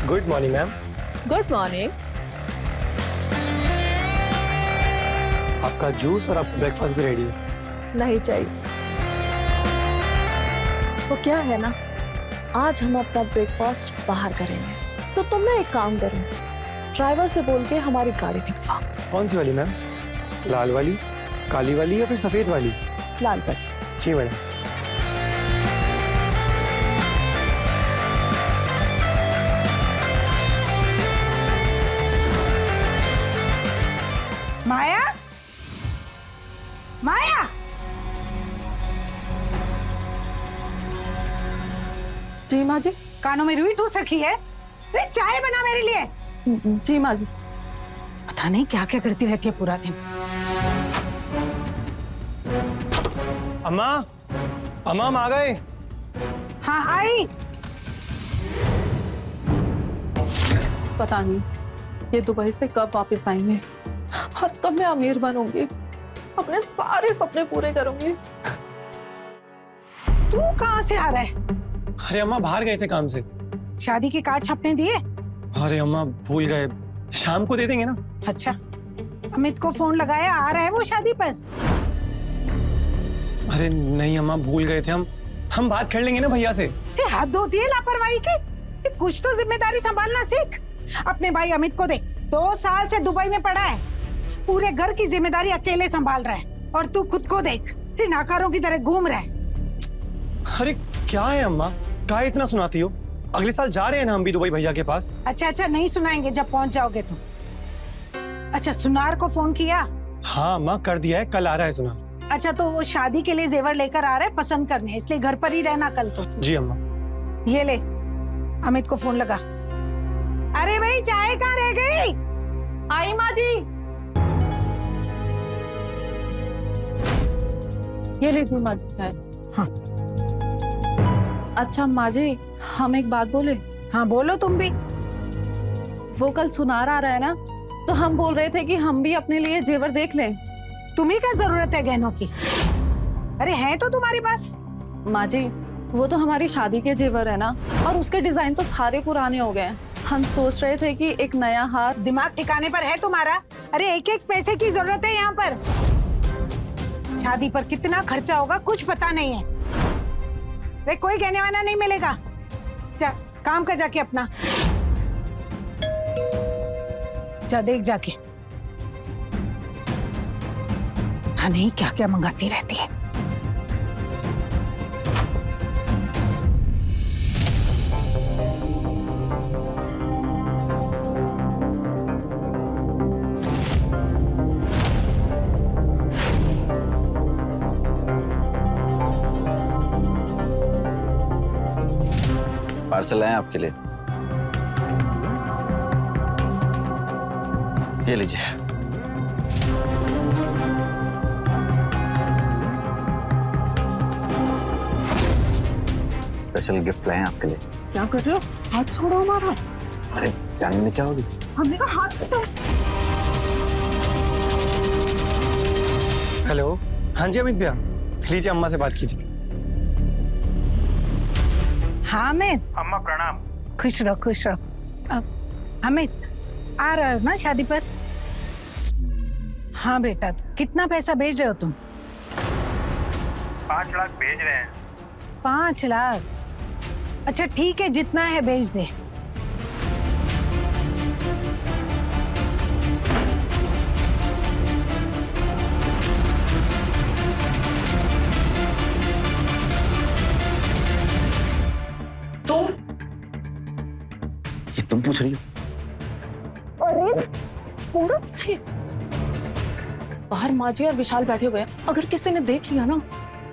Good morning ma'am. Good morning. आपका juice और आपका ब्रेकफास्ट भी रेडी है। नहीं चाहिए। वो क्या है ना, आज हम अपना ब्रेकफास्ट बाहर करेंगे, तो तुम ना एक काम करो, ड्राइवर से बोल के हमारी गाड़ी निकलवाओ। कौन सी वाली मैम? लाल वाली, काली वाली या फिर सफेद वाली? लाल वाली। जी मैडम। माया, माया, जी माँ जी। कानों में रुई ठूस रखी है। अरे चाय बना मेरे लिए। जी माँ जी। पता नहीं क्या क्या करती रहती है पूरा दिन। अम्मा, अम्मा हम आ गए। हाँ आई। पता नहीं ये दुबई से कब वापस आएंगे और कब मैं अमीर बनूंगी, अपने सारे सपने पूरे करूंगी। तू कहाँ से आ रहा है? अरे अम्मा बाहर गए थे काम से। शादी के कार्ड छपने दिए? अरे अम्मा भूल गए, शाम को दे देंगे ना। अच्छा, अमित को फोन लगाया, आ रहा है वो शादी पर? अरे नहीं अम्मा भूल गए थे हम बात कर लेंगे ना भैया से। ये हद होती है लापरवाही की। ये कुछ तो जिम्मेदारी संभालना सीख। अपने भाई अमित को देख, 2 साल से दुबई में पड़ा है, पूरे घर की जिम्मेदारी अकेले संभाल रहा है, और तू खुद को देख, नाकारों की तरह घूम रहा है। अरे क्या है अम्मा, क्या इतना सुनाती हो? अगले साल जा रहे हैं ना हम भी दुबई भैया के पास। अच्छा अच्छा, नहीं सुनाएंगे जब पहुंच जाओगे तो। अच्छा, सुनार को फोन किया? हाँ अम्मा कर दिया है, कल आ रहा है सुनार। अच्छा, तो वो शादी के लिए जेवर लेकर आ रहा है पसंद करने, इसलिए घर पर ही रहना कल तो। जी अम्मा। ये ले, अमित को फोन लगा। अरे भाई चाय कहाँ रह गई? आई माँ जी। ये लीजिए माँ जी चाय। हाँ। अच्छा माँ जी, हम एक बात बोले? हाँ बोलो तुम भी। वो कल सुनार आ रहा है ना, तो हम बोल रहे थे कि हम भी अपने लिए जेवर देख लें। तुम्हें क्या जरूरत है गहनों की? अरे है तो तुम्हारे पास। माँ जी, वो तो हमारी शादी के जेवर है ना, और उसके डिजाइन तो सारे पुराने हो गए हैं। हम सोच रहे थे कि एक नया हार। दिमाग ठिकाने पर है तुम्हारा? अरे एक एक पैसे की जरूरत है यहाँ पर। शादी पर कितना खर्चा होगा कुछ पता नहीं है। अरे कोई गहने वाला नहीं मिलेगा। जा काम कर जाके अपना। जा देख जाके। पता नहीं क्या क्या मंगाती रहती है। पार्सल आए आपके लिए, ये लीजिए। स्पेशल गिफ्ट लाए हैं आपके लिए। क्या कर रहे हो? हाथ छोड़ो हमारा। अरे जानना नहीं चाहोगी? हमने कहा हाथ से। हेलो, हाँ जी अमित भैया, लीजिए अम्मा से बात कीजिए। हाँ अमित। अम्मा प्रणाम। खुश रहो खुश रहो। अमित आ रहा है ना शादी पर? हाँ बेटा, कितना पैसा भेज रहे हो तुम? 5 लाख भेज रहे हैं। 5 लाख? अच्छा ठीक है, जितना है भेज दे। ये तुम पूछ रही हो? पूरा ठीक। बाहर माँ जी और विशाल बैठे हुए हैं, अगर किसी ने देख लिया ना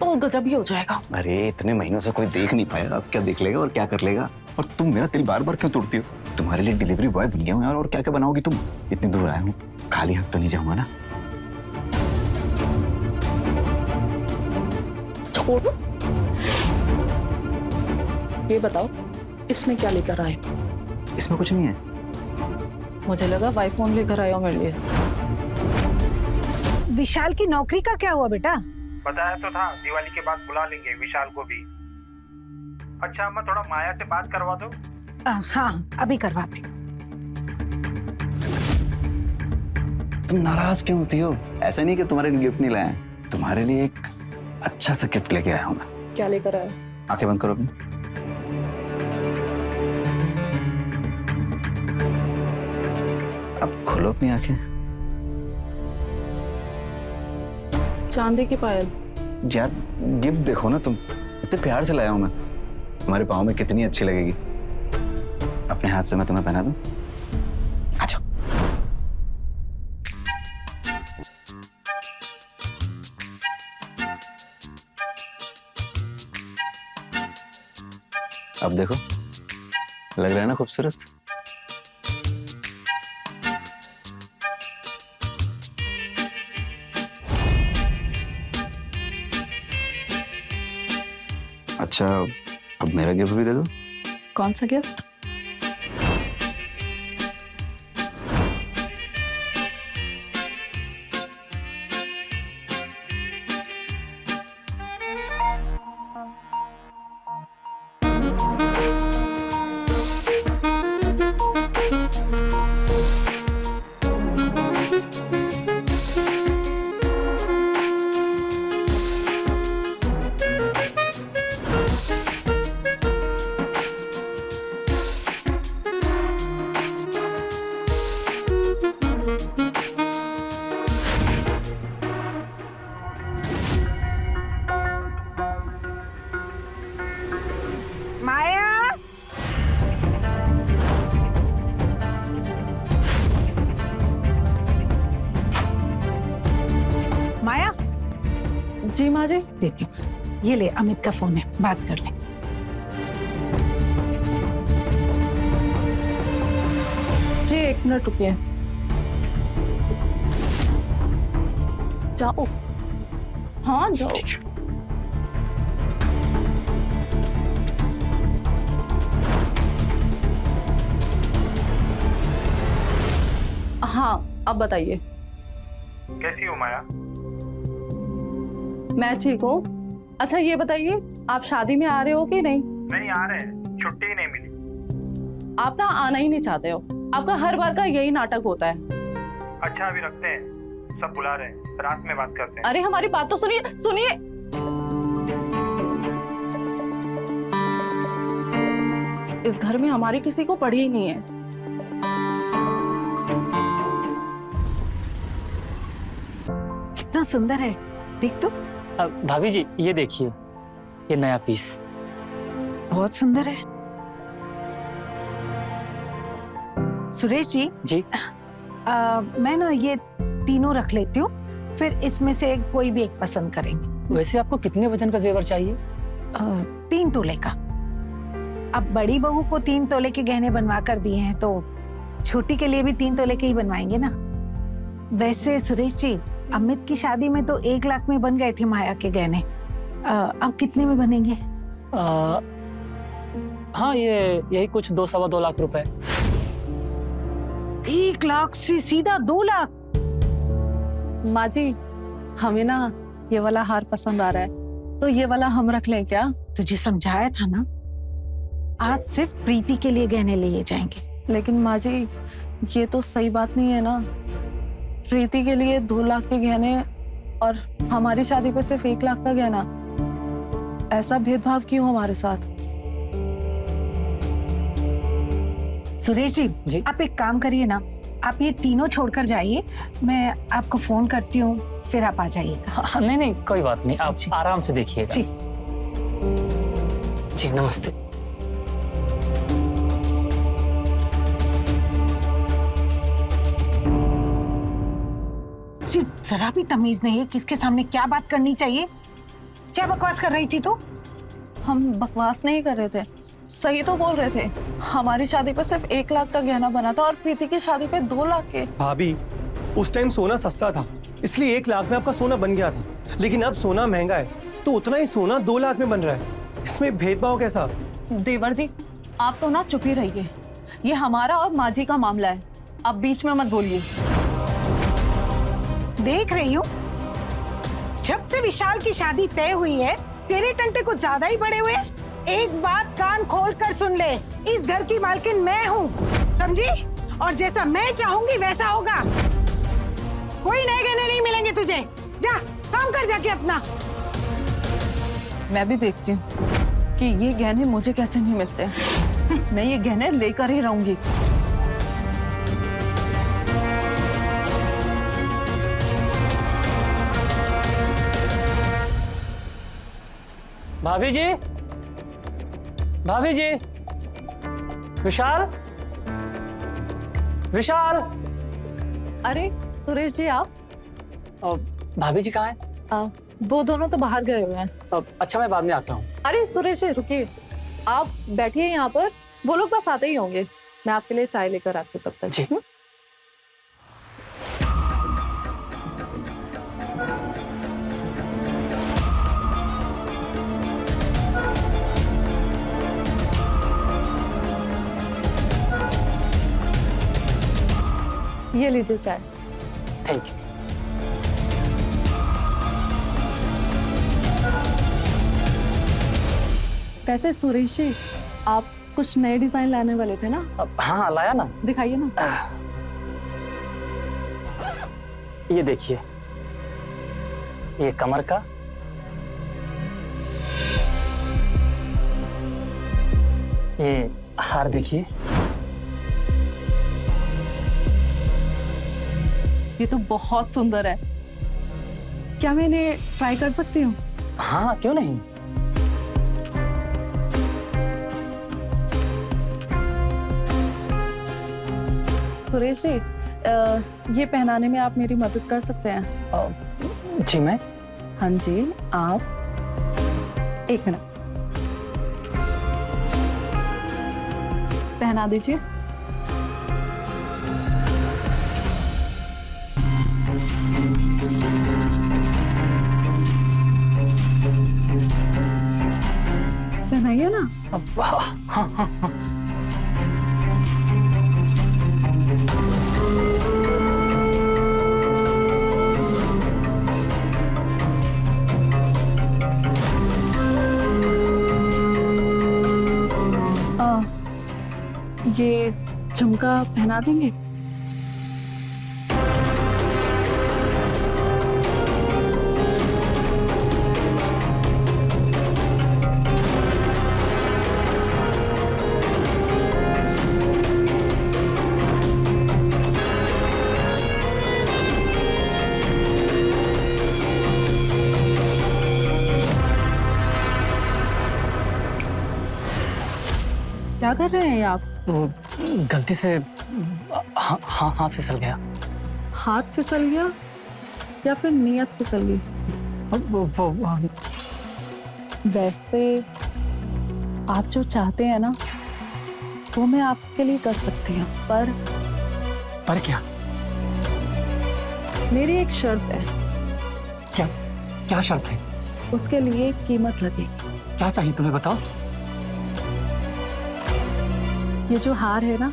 तो गजब ही हो जाएगा। अरे इतने महीनों से कोई देख नहीं पाया, अब क्या देख लेगा और क्या कर लेगा? और तुम मेरा दिल बार बार क्यों तोड़ती हो? तुम्हारे लिए डिलीवरी बॉय बन गया हूँ यार, और क्या क्या बनाओगी तुम? इतनी दूर आया हूँ, खाली हाथ तो नहीं जाऊंगा ना। छोड़ो। ये बताओ, इसमें क्या लेकर आए? इसमें कुछ नहीं है। मुझे लगा वाई फोन लेकर आए हो मेरे लिए। विशाल की नौकरी का क्या हुआ बेटा? बताया तो था, दिवाली के बाद बुला लेंगे विशाल को भी। अच्छा अम्मा, थोड़ा माया से बात करवा दो। हाँ अभी करवाती हूँ। तुम नाराज क्यों होती हो? ऐसा नहीं कि तुम्हारे लिए गिफ्ट नहीं लाया है, तुम्हारे लिए एक अच्छा सा गिफ्ट लेके आया हूं मैं। क्या लेकर आए? आंखें बंद करो अपनी। अब खोलो अपनी आंखें। चांदी की पायल। यार गिफ्ट देखो ना तुम, इतने प्यार से लाया हूं मैं, तुम्हारे पाँव में कितनी अच्छी लगेगी। अपने हाथ से मैं तुम्हें पहना दूं? आ जाओ। अब देखो, लग रहा है ना खूबसूरत? अच्छा, अब मेरा गिफ्ट भी दे दो। कौन सा गिफ्ट? माया, माया जी माँ जी। देती हूँ, ये ले अमित का फोन है, बात कर ले। जी 1 मिनट रुकिए। जाओ। हाँ जाओ। हाँ अब बताइए। कैसी हो माया? मैं ठीक हूँ। अच्छा ये बताइए, आप शादी में आ रहे हो कि नहीं? नहीं आ रहे हैं, छुट्टी ही नहीं मिली। आप ना आना ही नहीं चाहते हो, आपका हर बार का यही नाटक होता है। अच्छा अभी रखते हैं, सब बुला रहे हैं, रात में बात करते हैं। अरे हमारी बात तो सुनिए सुनिए। इस घर में हमारी किसी को पड़ी ही नहीं है। कितना सुंदर है, देख तो। भाभी जी ये देखिए, ये नया पीस। बहुत सुंदर है। सुरेश जी जी मैं ना ये तीनों रख लेती हूँ, फिर इसमें से कोई भी एक पसंद करेंगे। वैसे आपको कितने वजन का जेवर चाहिए? 3 तोले का। अब बड़ी बहू को 3 तोले के गहने बनवा कर दिए हैं, तो छोटी के लिए भी 3 तोले के ही बनवाएंगे ना। वैसे सुरेश जी, अमित की शादी में तो 1 लाख में बन गए थे माया के गहने, अब कितने में बनेंगे? हाँ यही कुछ 2-2.25 लाख रुपए। 1 लाख से सीधा 2 लाख? माँ जी हमें ना ये वाला हार पसंद आ रहा है, तो ये वाला हम रख लें क्या? तुझे समझाया था ना, आज सिर्फ प्रीति के लिए गहने लिए जाएंगे। लेकिन माँ जी ये तो सही बात नहीं है ना। प्रीति के लिए 2 लाख के गहने और हमारी शादी पे सिर्फ 1 लाख का गहना। ऐसा भेदभाव क्यों हमारे साथ? सुरेश जी। जी आप एक काम करिए ना, आप ये तीनों छोड़कर जाइए, मैं आपको फोन करती हूँ, फिर आप आ जाइएगा। हाँ, नहीं कोई बात नहीं, आप आराम से देखिएगा। जी जी नमस्ते। जी जरा भी तमीज नहीं है, किसके सामने क्या बात करनी चाहिए। क्या बकवास कर रही थी तू? हम बकवास नहीं कर रहे थे, सही तो बोल रहे थे। हमारी शादी पे सिर्फ 1 लाख का गहना बना था और प्रीति की शादी पे 2 लाख के। भाभी उस टाइम सोना सस्ता था, इसलिए 1 लाख में आपका सोना बन गया था, लेकिन अब सोना महंगा है, तो उतना ही सोना 2 लाख में बन रहा है। इसमें भेदभाव कैसा? देवर जी आप तो ना चुप ही रहिए, ये हमारा और माँ जी का मामला है, आप बीच में मत बोलिए। देख रही हूँ, जब से विशाल की शादी तय हुई है, तेरे टंटे कुछ ज्यादा ही बड़े हुए। एक बात कान खोल कर सुन ले, इस घर की मालकिन मैं हूँ, समझी? और जैसा मैं चाहूंगी वैसा होगा। कोई नए गहने नहीं मिलेंगे तुझे। जा काम कर जाके अपना। मैं भी देखती हूँ कि ये गहने मुझे कैसे नहीं मिलते। मैं ये गहने लेकर ही रहूंगी। भाभी जी, भाभी जी, विशाल, विशाल। अरे सुरेश जी आप? भाभी जी कहाँ हैं? वो दोनों तो बाहर गए हुए हैं। अच्छा मैं बाद में आता हूँ। अरे सुरेश जी रुकिए, आप बैठिए यहाँ पर, वो लोग बस आते ही होंगे। मैं आपके लिए चाय लेकर आती हूँ तब तक। जी। ये लीजिए चाय। Thank you. वैसे सुरेश जी, आप कुछ नए डिजाइन लाने वाले थे ना? हाँ लाया ना। दिखाइए ना। ये देखिए, ये कमर का, ये हार देखिए। ये तो बहुत सुंदर है। क्या मैं इन्हें ट्राई कर सकती हूँ? हाँ क्यों नहीं। सुरेश जी, ये पहनाने में आप मेरी मदद कर सकते हैं? जी मैं। हाँ जी आप। एक मिनट, पहना दीजिए। पहनाइए ना। हाँ हाँ हाँ। ये झुमका पहना देंगे? क्या कर रहे हैं आप? गलती से हाथ फिसल गया। हाथ फिसल गया या फिर नीयत फिसल गई? वैसे आप जो चाहते हैं ना वो मैं आपके लिए कर सकती हूँ, पर क्या? मेरी एक शर्त है। क्या क्या शर्त है? उसके लिए कीमत लगेगी। क्या चाहिए तुम्हें बताओ। ये जो हार है ना,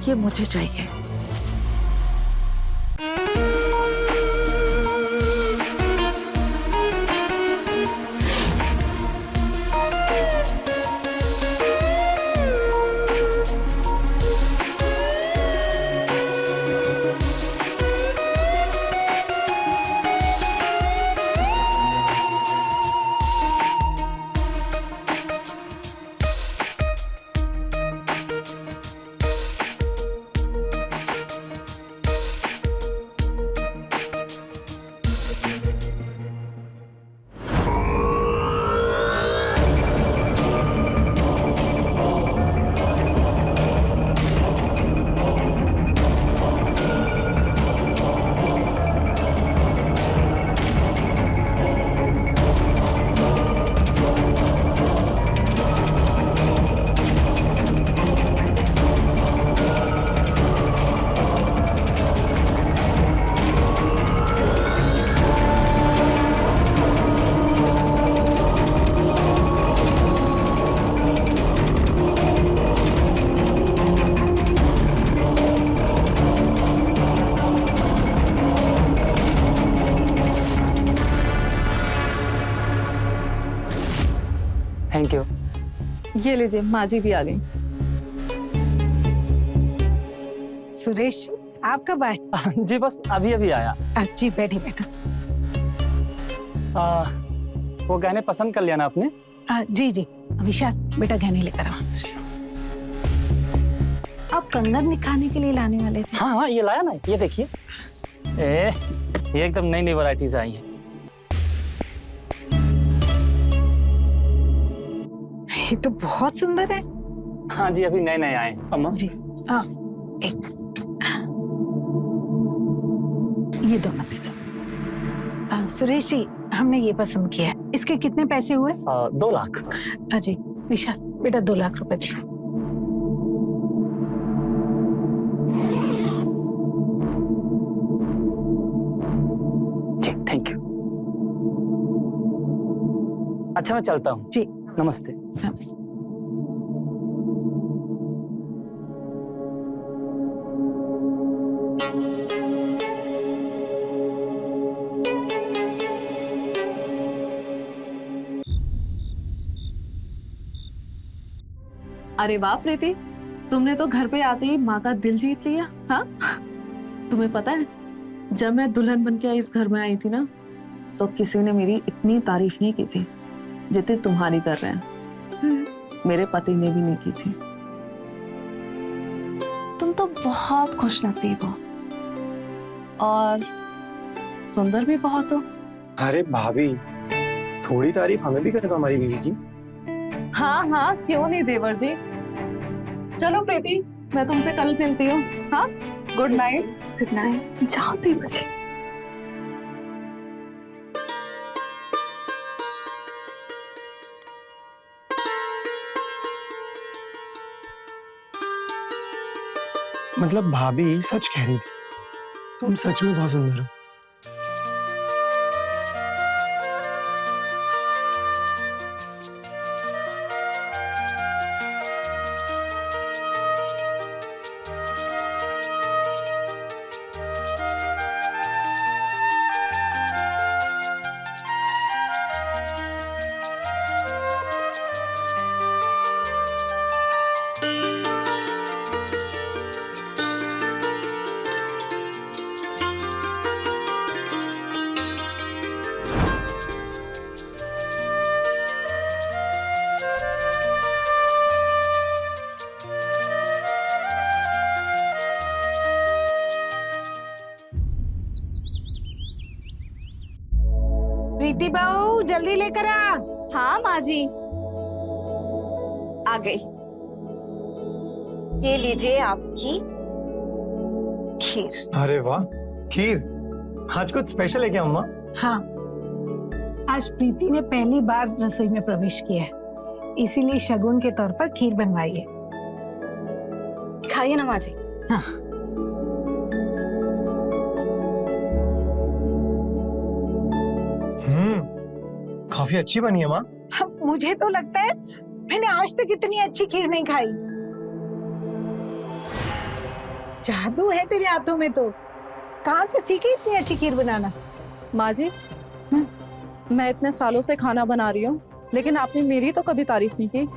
ये मुझे चाहिए। ये लीजिए, माँ जी भी आ गई। सुरेश आप कब आए? जी बस अभी अभी आया। जी बैठे बैठे। वो गहने पसंद कर लिया ना आपने? जी जी विशाल बेटा गहने लेकर आओ। आप कंगन दिखाने के लिए लाने वाले थे? हाँ हाँ, ये लाया ना, ये देखिए। ये एकदम नई नई वैरायटीज आई हैं। ये तो बहुत सुंदर है। हाँ जी, अभी नए नए आए हैं अम्मा। जी हाँ, एक ये दोनों दे दो। सुरेश जी हमने ये पसंद किया है। इसके कितने पैसे हुए? 2 लाख। जी विशाल बेटा 2 लाख रुपए दे दो। जी थैंक यू। अच्छा मैं चलता हूँ। जी नमस्ते। नमस्ते। अरे वाह प्रीति, तुमने तो घर पे आते ही माँ का दिल जीत लिया। हाँ, तुम्हें पता है जब मैं दुल्हन बन के इस घर में आई थी ना, तो किसी ने मेरी इतनी तारीफ नहीं की थी जितनी तुम्हारी कर रहे हैं। मेरे पति ने भी नहीं की थी। तुम तो बहुत खुशनसीब हो और सुंदर भी बहुत हो। अरे भाभी, थोड़ी तारीफ हमें भी कर दो हमारी बीवी की। हाँ हाँ, क्यों नहीं देवर जी। चलो प्रीति, मैं तुमसे कल मिलती हूँ। हाँ, गुड नाइट। Good night. जाओ देवर जी। मतलब भाभी सच कह रही थी, तुम सच में बहुत सुंदर हो। प्रीति बहू जल्दी लेकर आ। हाँ माँ जी, आ गई। ये लीजिए आपकी खीर। अरे वाह, खीर। आज कुछ स्पेशल है क्या अम्मा? हाँ, आज प्रीति ने पहली बार रसोई में प्रवेश किया है, इसीलिए शगुन के तौर पर खीर बनवाई है। खाइए ना माँ जी। हाँ। काफी अच्छी बनी है माँ। मुझे तो लगता है मैंने आज तक इतनी अच्छी खीर नहीं खाई। जादू है तेरे हाथों में तो। कहाँ से सीखी इतनी अच्छी खीर बनाना? माँ जी, मैं इतने सालों से खाना बना रही हूँ, लेकिन आपने मेरी तो कभी तारीफ नहीं की।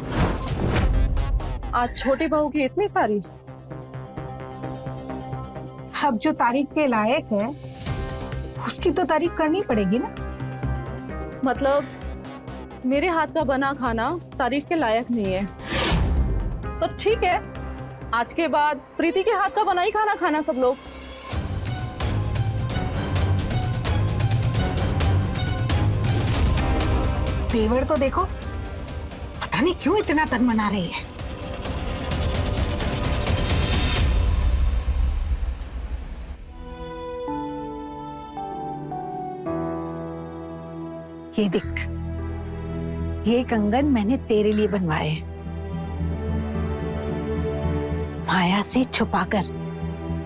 आज छोटी बहू की इतनी तारीफ। अब जो तारीफ के लायक है उसकी तो तारीफ करनी पड़ेगी ना। मतलब मेरे हाथ का बना खाना तारीफ के लायक नहीं है, तो ठीक है, आज के बाद प्रीति के हाथ का बना ही खाना खाना सब लोग। तेवर तो देखो, पता नहीं क्यों इतना तन मना रही है। ये देख, ये कंगन मैंने तेरे लिए बनवाए हैं, माया से छुपाकर।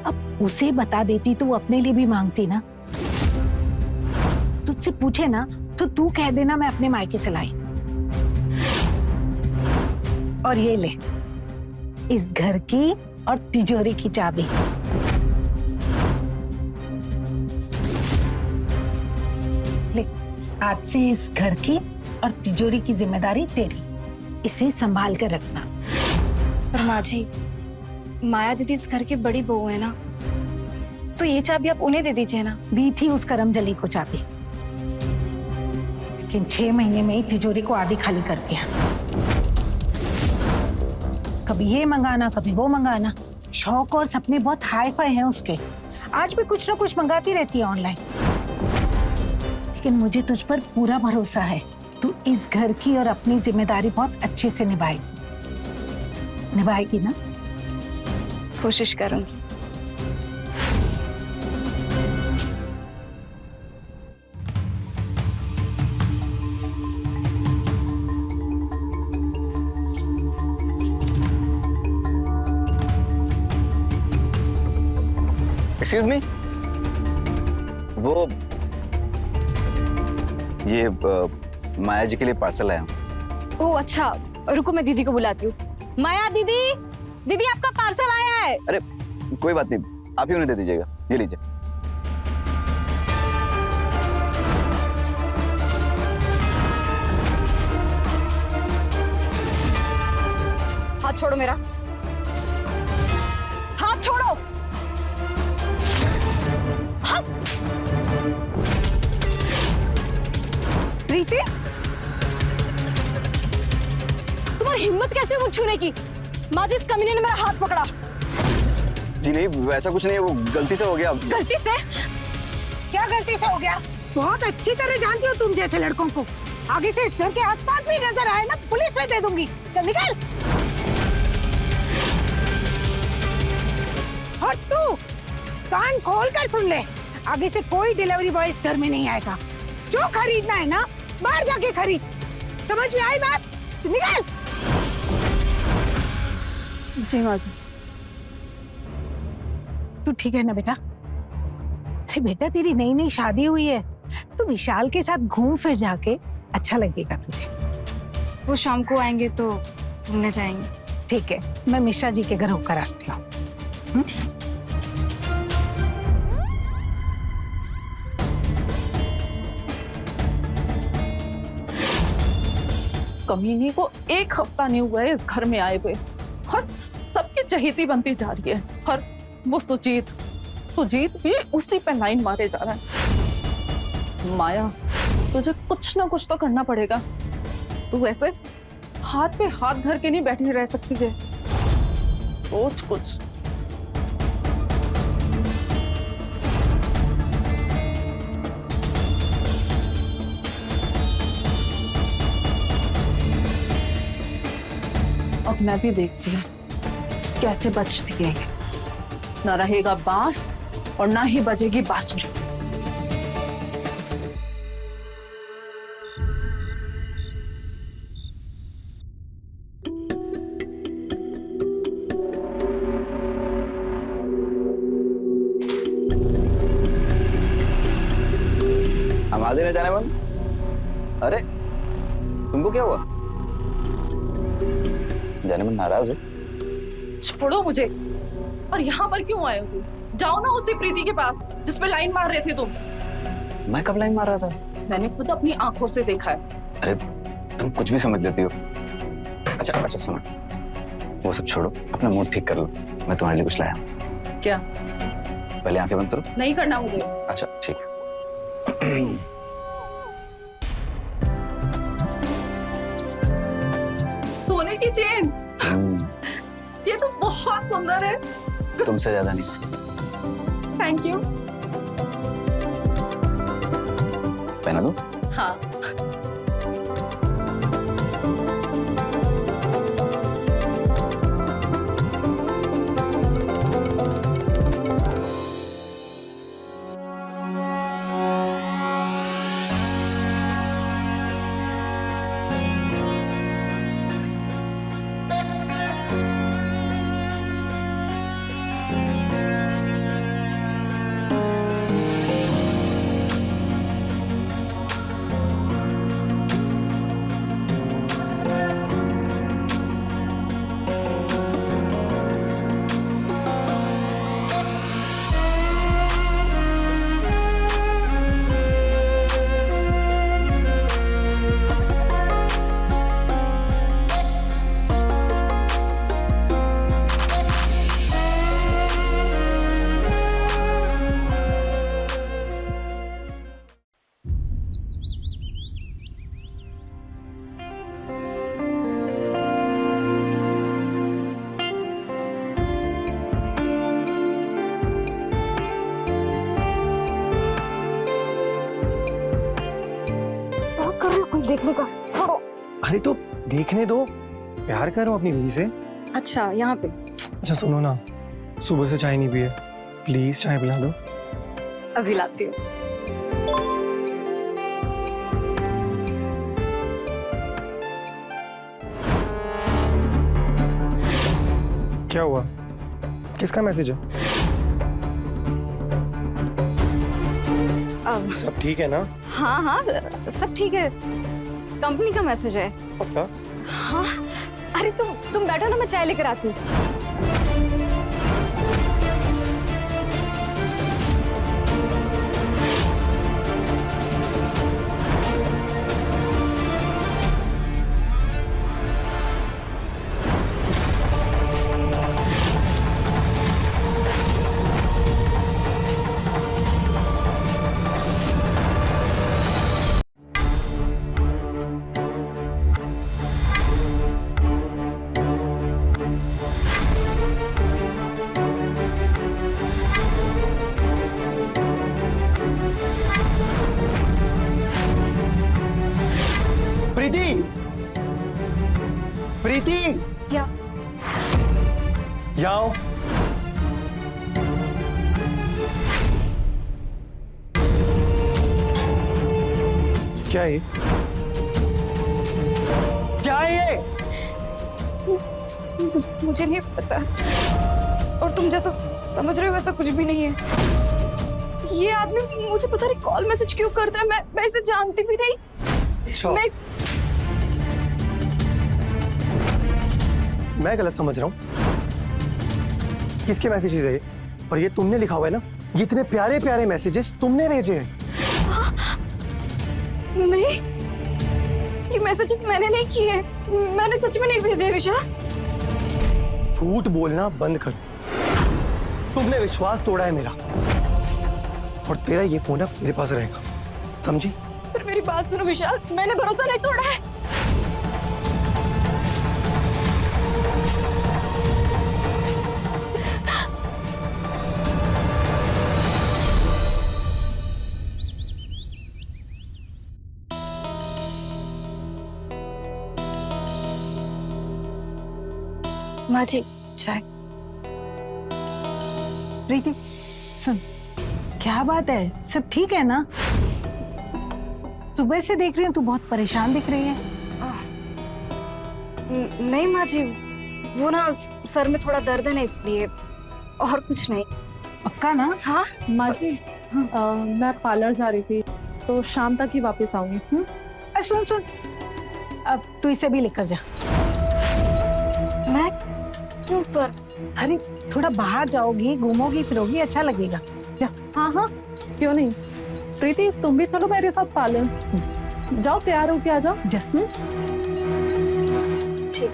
अब उसे बता देती तो वो अपने लिए भी मांगती ना। तुझसे पूछे ना तो तू कह देना मैं अपने मायके से लाई। और ये ले, इस घर की और तिजोरी की चाबी। ले, आज से इस घर की और तिजोरी की जिम्मेदारी तेरी। इसे संभाल कर रखना। पर माँ जी, माया दीदी इस घर की बड़ी बहू है ना, तो ये चाबी आप उन्हें दे दीजिए ना। दी थी उस करमजली को चाबी, लेकिन 6 महीने में ही तिजोरी को आधी खाली कर दिया। कभी ये मंगाना, कभी वो मंगाना। शौक और सपने बहुत हाई फाई हैं उसके। आज भी कुछ ना कुछ मंगाती रहती है ऑनलाइन। लेकिन मुझे तुझ पर पूरा भरोसा है, तू इस घर की और अपनी जिम्मेदारी बहुत अच्छे से निभाएगी ना? कोशिश करूंगी। एक्सक्यूज मी, वो ये माया जी के लिए पार्सल आया हूँ। ओह अच्छा, रुको मैं दीदी को बुलाती हूँ। माया दीदी, दीदी आपका पार्सल आया है। अरे कोई बात नहीं, आप ही उन्हें दे दीजिएगा। ये लीजिए। हाथ छोड़ो मेरा, हाथ छोड़ो। हाथ। प्रीति, तुम्हारी हिम्मत कैसे मुझ छूने की? माँ जी, इस कमीने ने मेरा हाथ पकड़ा। जी नहीं, वैसा कुछ नहीं है, वो गलती से हो गया। गलती से? क्या गलती से हो गया? बहुत अच्छी तरह जानती हो तुम जैसे लड़कों को। आगे से इस घर के आसपास भी नजर आए ना, पुलिस में दे दूंगी। चल निकल। और तू कान खोल कर सुन ले, आगे से कोई डिलीवरी बॉय इस घर में नहीं आएगा। जो खरीदना है ना, बाहर जाके खरीद। समझ में आई बात? चल निकल। जी माँ जी। तू ठीक है ना बेटा? अरे बेटा, तेरी नई नई शादी हुई है, तो विशाल के साथ घूम फिर जाके अच्छा लगेगा तुझे। वो शाम को आएंगे तो घूमने जाएंगे। ठीक है, मैं मिश्रा जी के घर होकर आती हूँ। कमीनी को 1 हफ्ता नहीं हुआ है इस घर में आए हुए, और सबकी चहेती बनती जा रही है। और वो सुजीत भी उसी पे लाइन मारे जा रहा है। माया, तुझे कुछ ना कुछ तो करना पड़ेगा। तू ऐसे हाथ पे हाथ धर के नहीं बैठी रह सकती है। सोच कुछ। अब मैं भी देखती हूँ कैसे बचती है। ना रहेगा बांस और ना ही बजेगी बांसुरी। हम आधे न जाने मन। अरे तुमको क्या हुआ? जाने मन नाराज हो? छोड़ो मुझे। और यहाँ पर क्यों आए हो? जाओ ना उसी प्रीति के पास जिस पे लाइन मार रहे थे तुम। मैं कब लाइन मार रहा था? मैंने खुद अपनी आंखों से देखा है। अरे तुम कुछ भी समझ लेती हो। अच्छा सुनो, वो सब छोड़ो, अपना मूड ठीक कर लो। मैं तुम्हारे लिए कुछ लाया हूँ। क्या? पहले आंखें बंद करो। नहीं करना मुझे। अच्छा ठीक है। सोने की चेन। ये तो बहुत सुंदर है। तुमसे ज्यादा नहीं। Thank you. पहना दो? हाँ। देखने का, छोड़ो। अरे तो देखने दो, प्यार करो अपनी बीवी से। अच्छा यहाँ पे? अच्छा सुनो ना, सुबह से चाय नहीं पिए, प्लीज चाय पिला दो। अभी लाती हूँ। क्या हुआ, किसका मैसेज है? अब सब ठीक है ना? हाँ हाँ सब ठीक है, कंपनी का मैसेज है। पक्का? हाँ अरे तुम बैठो ना, मैं चाय लेकर आती हूँ। प्रीति, प्रीति, क्या? यहाँ आओ। क्या है ये? क्या है ये? मुझे नहीं पता, और तुम जैसा समझ रहे हो वैसा कुछ भी नहीं है। ये आदमी मुझे पता नहीं कॉल मैसेज क्यों करता है, मैं इसे जानती भी नहीं। मैं गलत समझ रहा हूँ? किसके मैसेजेस है ये? और ये तुमने लिखा हुआ है ना? ये इतने प्यारे प्यारे मैसेजेस तुमने भेजे हैं। नहीं, ये मैसेजेस मैंने नहीं किए हैं, मैंने सच में नहीं भेजे विशाल। झूठ बोलना बंद करो, तुमने विश्वास तोड़ा है मेरा, और तेरा ये फोन अब मेरे पास रहेगा, समझी? फिर मेरी बात सुनो विशाल, मैंने भरोसा नहीं तोड़ा है। माँ जी चाय। प्रीति सुन, क्या बात है, सब ठीक है ना? सुबह से देख रही हूँ तू बहुत परेशान दिख रही है। नहीं माँ जी, वो ना सर में थोड़ा दर्द है ना, इसलिए, और कुछ नहीं। पक्का ना? हाँ माँ जी, मैं पार्लर जा रही थी, तो शाम तक ही वापस आऊंगी। सुन सुन, अब तू इसे भी लेकर जा। मैं क्यों पर? अरे थोड़ा बाहर जाओगी, घूमोगी फिरोगी, अच्छा लगेगा। जा। हाँ हाँ क्यों नहीं। प्रीति तुम भी चलो मेरे साथ पार्लर, जाओ तैयार होके आ जाओ। जा। ठीक।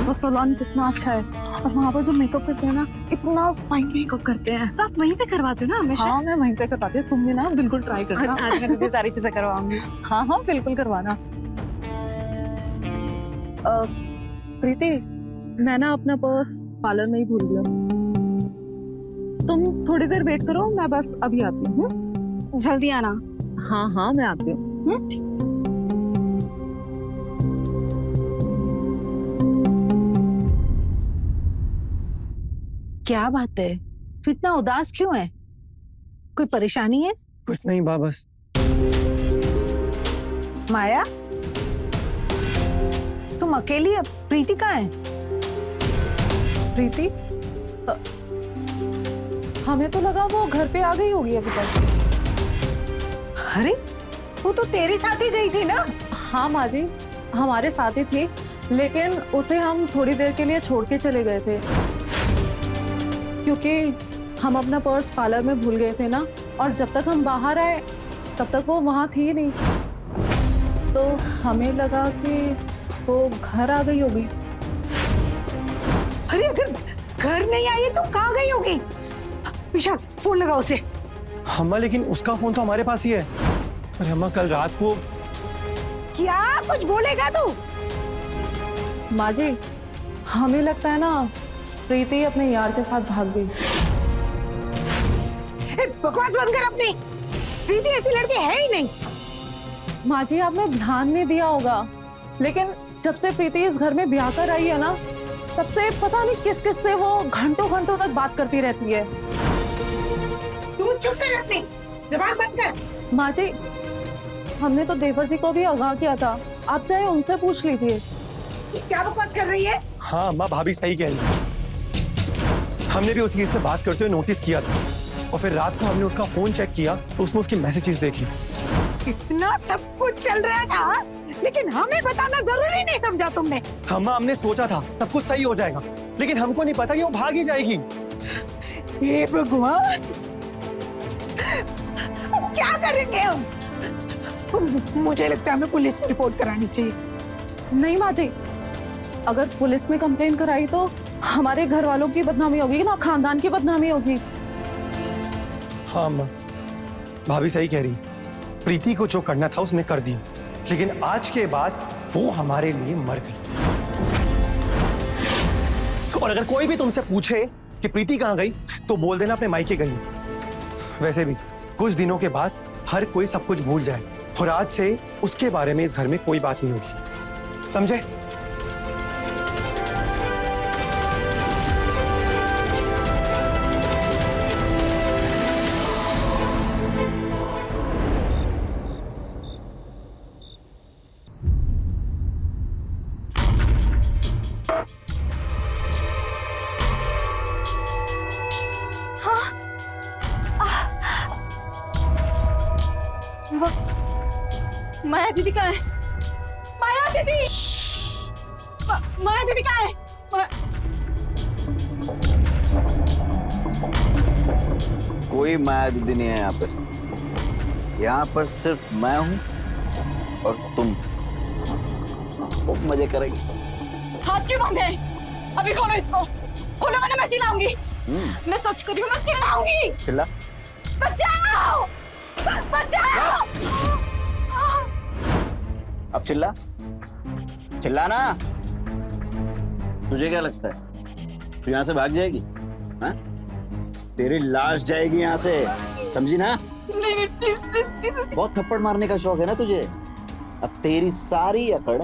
वो सलोन कितना अच्छा है, और वहाँ पर जो मेकअप करते हैं ना, इतना सही मेकअप करते हैं। तो आप वहीं पे करवाते हो ना हमेशा? हाँ मैं वहीं पे करवाती हूँ, तुम भी ना बिल्कुल ट्राई करना। आज मैं इतनी सारी चीजें करवाऊंगी। हाँ हाँ बिल्कुल करवाना। प्रीति मैं ना अपना पर्स पार्लर में ही भूल गया, तुम थोड़ी देर वेट करो, मैं बस अभी आती हूँ। जल्दी आना। हाँ हाँ मैं आती हूँ। ठीक। क्या बात है, तू इतना उदास क्यों है? कोई परेशानी है? कुछ नहीं बा, बस। माया, तुम अकेली? अब प्रीति कहाँ है? प्रीति हमें तो लगा वो घर पे आ गई होगी अभी तक। अरे वो तो तेरे साथ ही गई थी ना? हाँ माँ जी, हमारे साथ ही थी, लेकिन उसे हम थोड़ी देर के लिए छोड़ के चले गए थे, क्योंकि हम अपना पर्स पार्लर में भूल गए थे ना, और जब तक हम बाहर आए तब तक वो वहाँ थी ही नहीं, तो हमें लगा कि वो घर आ गई होगी। अरे अगर घर नहीं आई तो कहाँ गई होगी? विशाल फोन लगा उसे। अम्मा लेकिन उसका फोन तो हमारे पास ही है। अरे अम्मा कल रात को। क्या कुछ बोलेगा तू? माँ जी हमें लगता है ना प्रीति अपने यार के साथ भाग गई। बकवास बंद कर अपनी। प्रीति ऐसी लड़की है ही नहीं। माँ जी आपने ध्यान नहीं दिया होगा, लेकिन जब से प्रीति इस घर में ब्याह कर आई है ना, तब से पता नहीं किस किस से वो घंटों घंटों तक बात करती रहती है। तू चुप कर अपनी जबान बंद कर। माँ जी हमने तो देवर जी को भी आगाह किया था, आप चाहे उनसे पूछ लीजिए। ये क्या बकवास कर रही है? हाँ अम्मा, भाभी सही कह रही है। हमने भी उसी से बात करते हुए नोटिस किया था, और फिर रात को हमने उसका फोन चेक किया तो उसमें उसकी मैसेजेस देखी। इतना सब कुछ चल रहा था, लेकिन हमें बताना जरूरी नहीं समझा तुमने। अम्मा हमने सोचा था सब कुछ सही हो जाएगा, लेकिन हमको नहीं पता कि वो भाग ही जाएगी। हे भगवान, अब क्या करेंगे हम? मुझे लगता है हमें पुलिस में रिपोर्ट करानी चाहिए। नहीं माँ जी, अगर पुलिस में कंप्लेन कराई तो हमारे घर वालों की बदनामी होगी ना, खानदान की बदनामी होगी। हाँ अम्मा, भाभी सही कह रही। प्रीति को जो करना था उसने कर दिया, लेकिन आज के बाद वो हमारे लिए मर गई। और अगर कोई भी तुमसे पूछे कि प्रीति कहाँ गई, तो बोल देना अपने मायके गई। वैसे भी कुछ दिनों के बाद हर कोई सब कुछ भूल जाए, और आज से उसके बारे में इस घर में कोई बात नहीं होगी, समझे? माया दीदी कहाँ है? माया दीदी, माया दीदी कहाँ है? कोई माया दीदी नहीं है यहाँ पर। यहाँ पर सिर्फ मैं हूँ और तुम। खूब मजे करेंगे। हाथ क्यों बांधे हैं? अभी खोलो इसको, खोलो वरना मैं चिल्लाऊंगी। मैं सच कर रही हूँ, मैं चिल्लाऊंगी। चिल्ला। बचाओ, बचाओ। अब चिल्ला, चिल्लाना। तुझे क्या लगता है तू यहाँ से भाग जाएगी? हाँ? तेरी लाश जाएगी यहाँ से, समझी ना? नहीं नहीं, प्लीज प्लीज प्लीज। बहुत थप्पड़ मारने का शौक है ना तुझे? अब तेरी सारी अकड़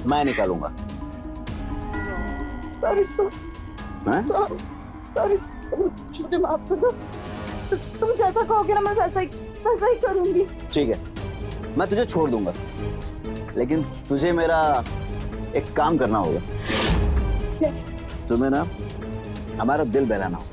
मैं निकालूंगा। सॉरी हाँ? सॉरी, मुझे माफ कर दो। तुम जैसा कहोगे ना मैं वैसा ही करूंगी। ठीक है, मैं तुझे छोड़ दूंगा, लेकिन तुझे मेरा एक काम करना होगा। क्या? तुम्हें ना हमारा दिल बहलाना होगा।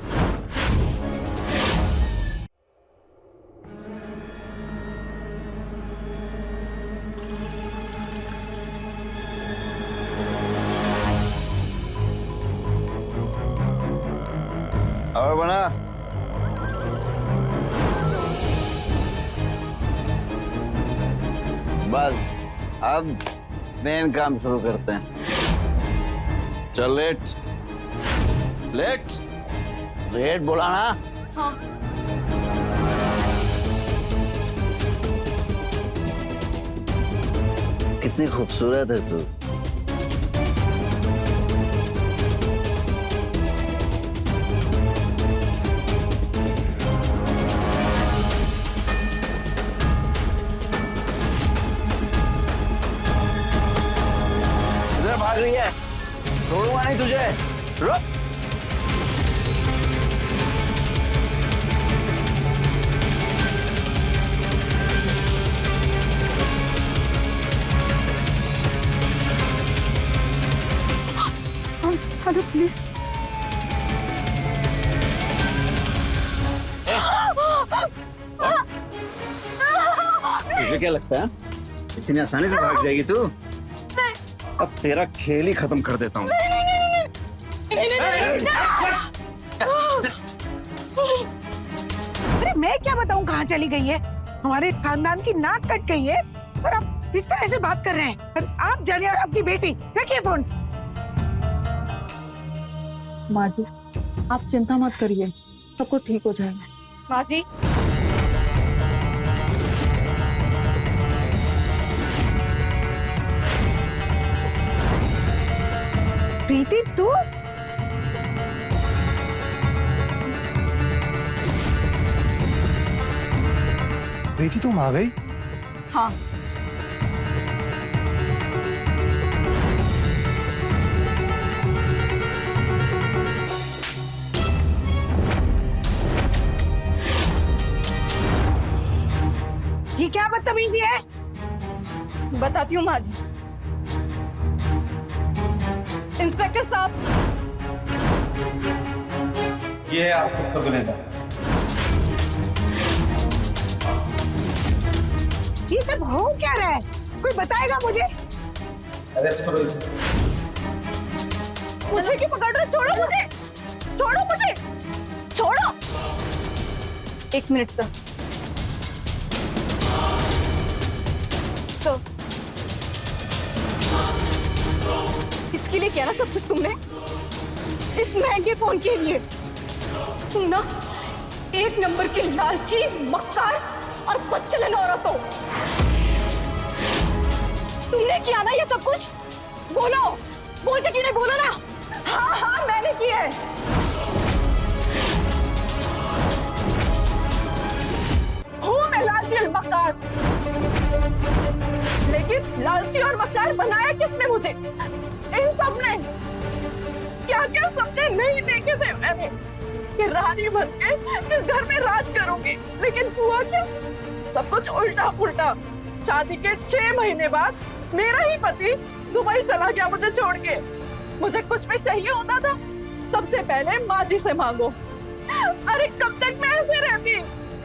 और बना बस अब मेन काम शुरू करते हैं। चल लेट लेट लेट बोला ना। हाँ। कितनी खूबसूरत है तू। भाग रही है, छोड़ूंगा नहीं तुझे। रुक। Hello please. तुझे क्या लगता है इतनी आसानी से भाग जाएगी तू? अब तेरा खेल ही खत्म कर देता हूँ। अरे मैं क्या बताऊं कहाँ चली गई है? हमारे खानदान की नाक कट गई है और आप इस तरह से बात कर रहे हैं। और आप जानिए और आपकी बेटी, रखिए फोन। माँ जी आप चिंता मत करिए, सब कुछ ठीक हो जाएगा। माँ जी, प्रीति तू? प्रीति तुम आ गई? हाँ, ये क्या बदतमीजी है? बताती हूँ माँ जी। इंस्पेक्टर साहब, ये है आप सबका गुनहगार। ये सब हो क्या रहा है? कोई बताएगा मुझे? अरेस्ट करो इसे। मुझे क्यों पकड़ रहे? छोड़ो मुझे, छोड़ो मुझे, छोड़ो। 1 मिनट सर। इसके लिए क्या ना सब कुछ तुमने? इस महंगे फोन के लिए तुम ना 1 नंबर की लालची, मक्कार और बदचलन औरत हो। तुमने किया ना ये सब कुछ? बोलो, बोलते क्यों नहीं? बोलो ना। हाँ हाँ मैंने किया है। हूँ मैं लालची और मक्कार, लेकिन लालची और मक्कार बनाया किसने मुझे? इन सब ने क्या क्या सपने नहीं देखे थे मैंने कि रानी बन के इस घर में राज करूंगी, लेकिन हुआ क्या? सब कुछ उल्टा पुल्टा। शादी के 6 महीने बाद मेरा ही पति दुबई चला गया मुझे छोड़ के। मुझे कुछ भी चाहिए होता था सबसे पहले माँ जी से मांगो। अरे कब तक मैं ऐसे रहती?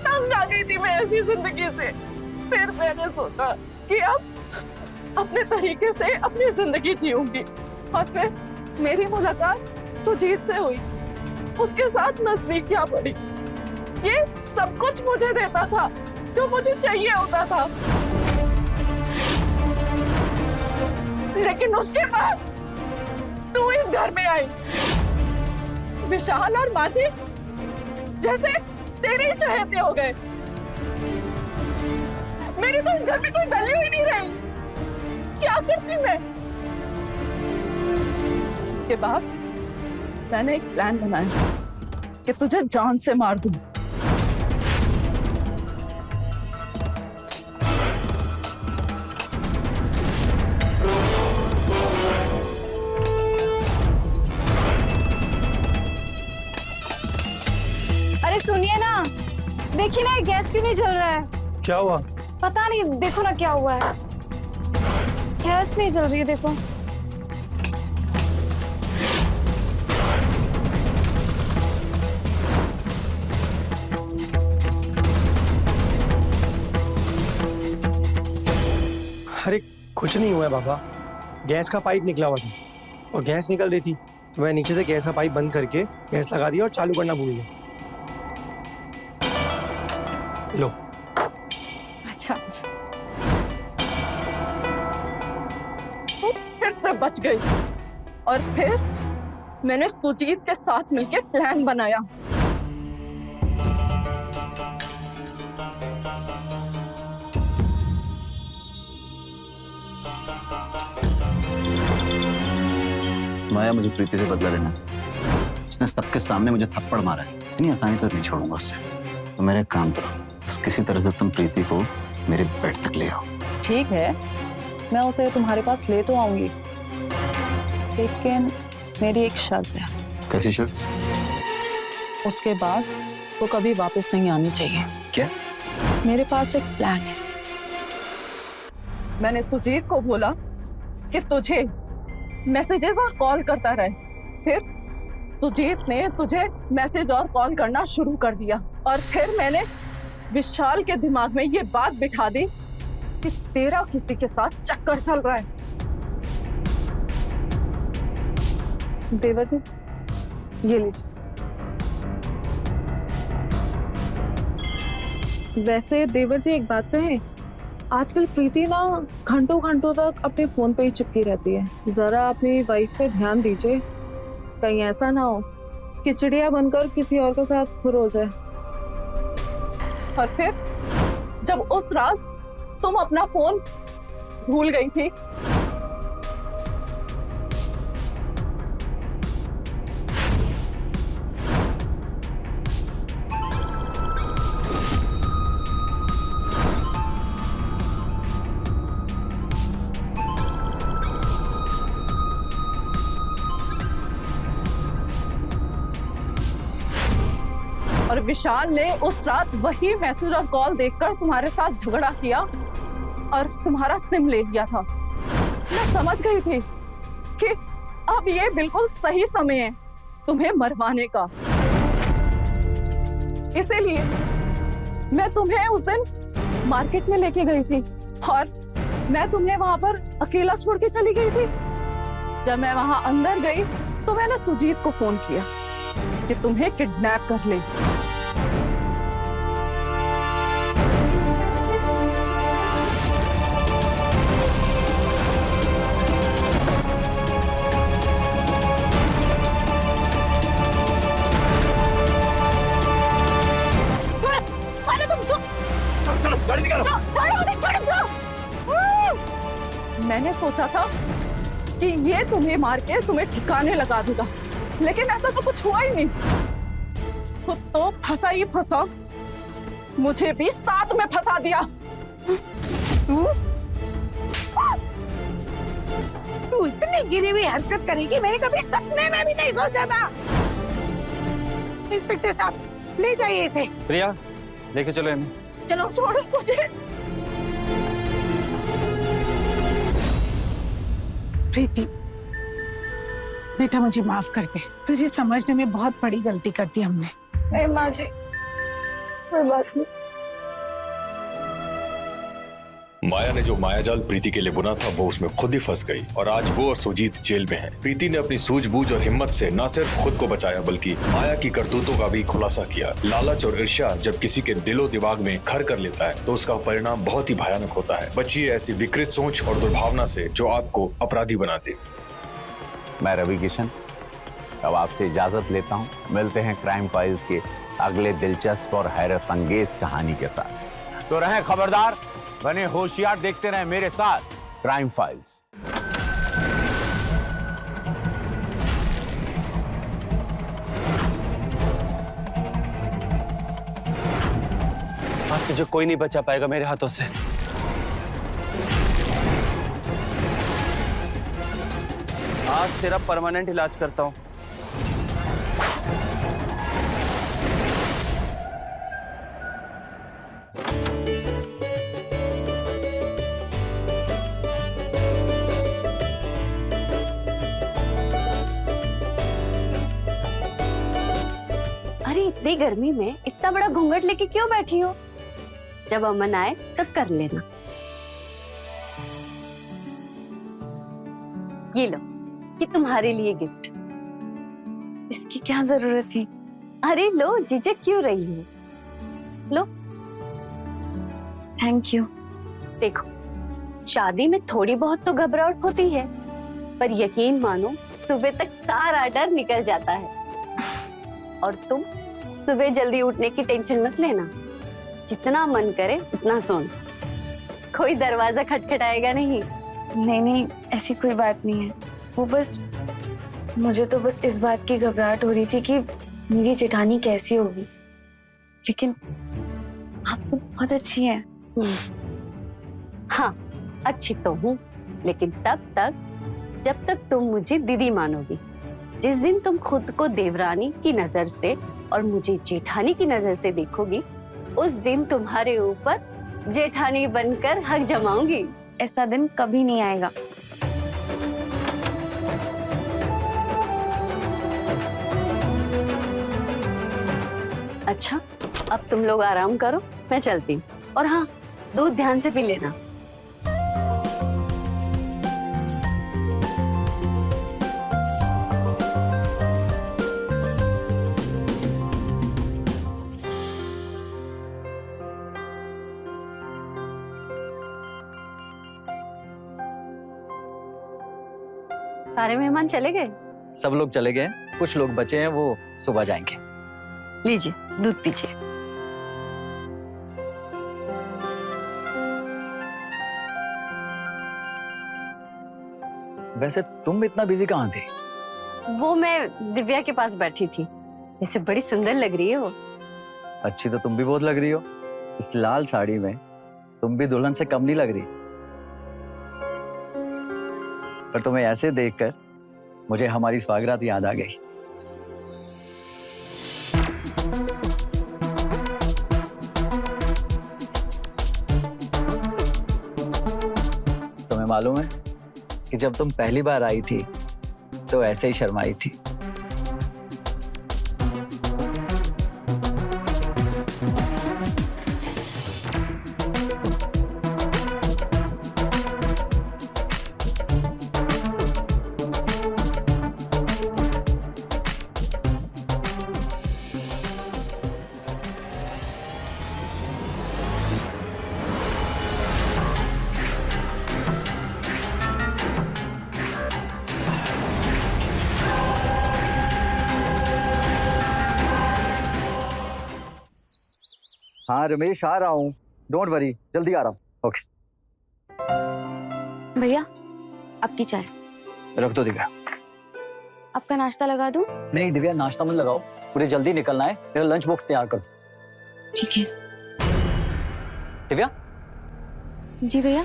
तंग आ गई थी मैं ऐसी जिंदगी से। फिर मैंने सोचा कि अब अपने तरीके से अपनी जिंदगी जीऊंगी। और फिर मेरी मुलाकात सुजीत से हुई, उसके साथ नजदीकियां बढ़ी। ये सब कुछ मुझे देता था जो मुझे चाहिए होता था, लेकिन उसके बाद तू इस घर में आई। विशाल और माजी जैसे तेरे ही चहेते हो गए। मेरी तो इस घर में कोई वैल्यू ही नहीं रही। क्या करती मैं? इसके बाद मैंने एक प्लान बनाया कि तुझे जान से मार दूं। अरे सुनिए ना, देखिए ना ये गैस क्यों नहीं जल रहा है? क्या हुआ? पता नहीं, देखो ना क्या हुआ है। गैस नहीं जल रही है, देखो। अरे कुछ नहीं हुआ है बाबा, गैस का पाइप निकला हुआ था और गैस निकल रही थी तो मैं नीचे से गैस का पाइप बंद करके गैस लगा दिया और चालू करना भूल गया। लो। अच्छा, फिर से बच गई। और फिर मैंने सुजीत के साथ मिलकर प्लान बनाया। माया, मुझे प्रीति से बदला लेना। उसने सबके सामने मुझे थप्पड़ मारा है, इतनी आसानी तो नहीं छोड़ूंगा उससे। तो मेरा एक काम करो, बस किसी तरह से तुम प्रीति को मेरे बेड तक ले आओ। ठीक है, मैं उसे तुम्हारे पास ले तो आऊंगी, लेकिन मेरी एक शर्त है। कैसी शर्त? उसके बाद वो कभी वापस नहीं आनी चाहिए। क्या? मेरे पास एक प्लान है। मैंने सुजीत को बोला कि तुझे मैसेजेस और कॉल करता रहे। फिर सुजीत ने तुझे मैसेज और कॉल करना शुरू कर दिया। और फिर मैंने विशाल के दिमाग में ये बात बिठा दी कि तेरा किसी के साथ चक्कर चल रहा है। देवर जी, ये लीजिए। वैसे देवर जी एक बात कहें, आजकल प्रीति ना घंटों घंटों तक अपने फोन पे ही चिपकी रहती है। जरा अपनी वाइफ पे ध्यान दीजिए, कहीं ऐसा ना हो कि चिड़िया बनकर किसी और के साथ खुर हो जाए। और फिर जब उस रात तुम अपना फोन भूल गई थी, और विशाल ने उस रात वही मैसेज और कॉल देखकर तुम्हारे साथ झगड़ा किया और तुम्हारा सिम ले लिया था। मैं समझ गई थी कि अब ये बिल्कुल सही समय है तुम्हें मरवाने का। इसीलिए मैं तुम्हें उस दिन मार्केट में लेके गई थी और मैं तुम्हें वहां पर अकेला छोड़ के चली गई थी। जब मैं वहां अंदर गई तो मैंने सुजीत को फोन किया कि तुम्हें किडनैप कर ले। मैंने सोचा था कि ये तुम्हें मार के तुम्हें ठिकाने लगा देगा, लेकिन ऐसा तो कुछ हुआ ही नहीं। खुद तो फंसा ही फंसा, मुझे भी साथ में फंसा दिया। तू इतनी गिरी हुई हरकत करेगी मैंने कभी सपने में भी नहीं सोचा था। इंस्पेक्टर साहब ले जाइए इसे। प्रिया लेके चलो इन्हें। चलो छोड़ो मुझे। प्रीति बेटा मुझे माफ कर दे, तुझे समझने में बहुत बड़ी गलती कर दी हमने। नहीं माँ जी, कोई बात नहीं। माया ने जो मायाजाल प्रीति के लिए बुना था वो उसमें खुद ही फंस गई और आज वो और सुजीत जेल में हैं। प्रीति ने अपनी सूझबूझ और हिम्मत से न सिर्फ खुद को बचाया बल्कि माया की करतूतों का भी खुलासा किया। लालच और ईर्ष्या जब किसी के दिलो दिमाग में घर कर लेता है तो उसका परिणाम बहुत ही भयानक होता है। बचिए ऐसी विकृत सोच और दुर्भावना से जो आपको अपराधी बनाती। मैं रवि किशन अब आपसे इजाजत लेता हूँ। मिलते हैं क्राइम फाइल्स के अगले दिलचस्प और हैरत अंगेज कहानी के साथ। तो रहें खबरदार, बने होशियार, देखते रहें मेरे साथ क्राइम फाइल्स। आज तुझे कोई नहीं बचा पाएगा मेरे हाथों से। आज तेरा परमानेंट इलाज करता हूं। अरे इतनी गर्मी में इतना बड़ा घूंघट लेके क्यों बैठी हो? जब अमन आए तब कर लेना। ये लो, ये तुम्हारे लिए गिफ्ट। इसकी क्या जरूरत थी? अरे लो, झिझक क्यों रही हो? लो। Thank you. देखो, शादी में थोड़ी बहुत तो घबराहट होती है, पर यकीन मानो सुबह तक सारा डर निकल जाता है। और तुम सुबह जल्दी उठने की टेंशन मत लेना, जितना मन करे उतना सोना। कोई दरवाजा खटखटाएगा नहीं। नहीं नहीं, ऐसी कोई बात नहीं है। वो बस मुझे तो बस इस बात की घबराहट हो रही थी कि मेरी जेठानी कैसी होगी। लेकिन आप तो बहुत अच्छी हैं। हाँ, अच्छी तो हूँ, लेकिन तब तक जब तक तुम मुझे दीदी मानोगी। जिस दिन तुम खुद को देवरानी की नजर से और मुझे जेठानी की नजर से देखोगी, उस दिन तुम्हारे ऊपर जेठानी बनकर हक जमाऊंगी। ऐसा दिन कभी नहीं आएगा। अच्छा, अब तुम लोग आराम करो, मैं चलती हूँ। और हाँ, दूध ध्यान से पी लेना। सारे मेहमान चले गए? सब लोग चले गए, कुछ लोग बचे हैं, वो सुबह जाएंगे। लीजिए, दूध पीजिए। वैसे तुम इतना बिजी कहाँ थी? वो मैं दिव्या के पास बैठी थी। वैसे बड़ी सुंदर लग रही है वो। अच्छी तो तुम भी बहुत लग रही हो। इस लाल साड़ी में तुम भी दुल्हन से कम नहीं लग रही। पर तुम्हें ऐसे देखकर मुझे हमारी स्वागरात याद आ गई। तुम्हें मालूम है कि जब तुम पहली बार आई थी तो ऐसे ही शर्माई थी। हाँ रमेश, आ रहा हूँ, डोंट वरी, जल्दी आ रहा हूँ। ओके। भैया आपकी चाय। रख दो दिव्या। आपका नाश्ता लगा दूं? नहीं दिव्या, नाश्ता मत लगाओ, मुझे जल्दी निकलना है, मेरा लंच बॉक्स तैयार कर दो। ठीक है। दिव्या। जी भैया।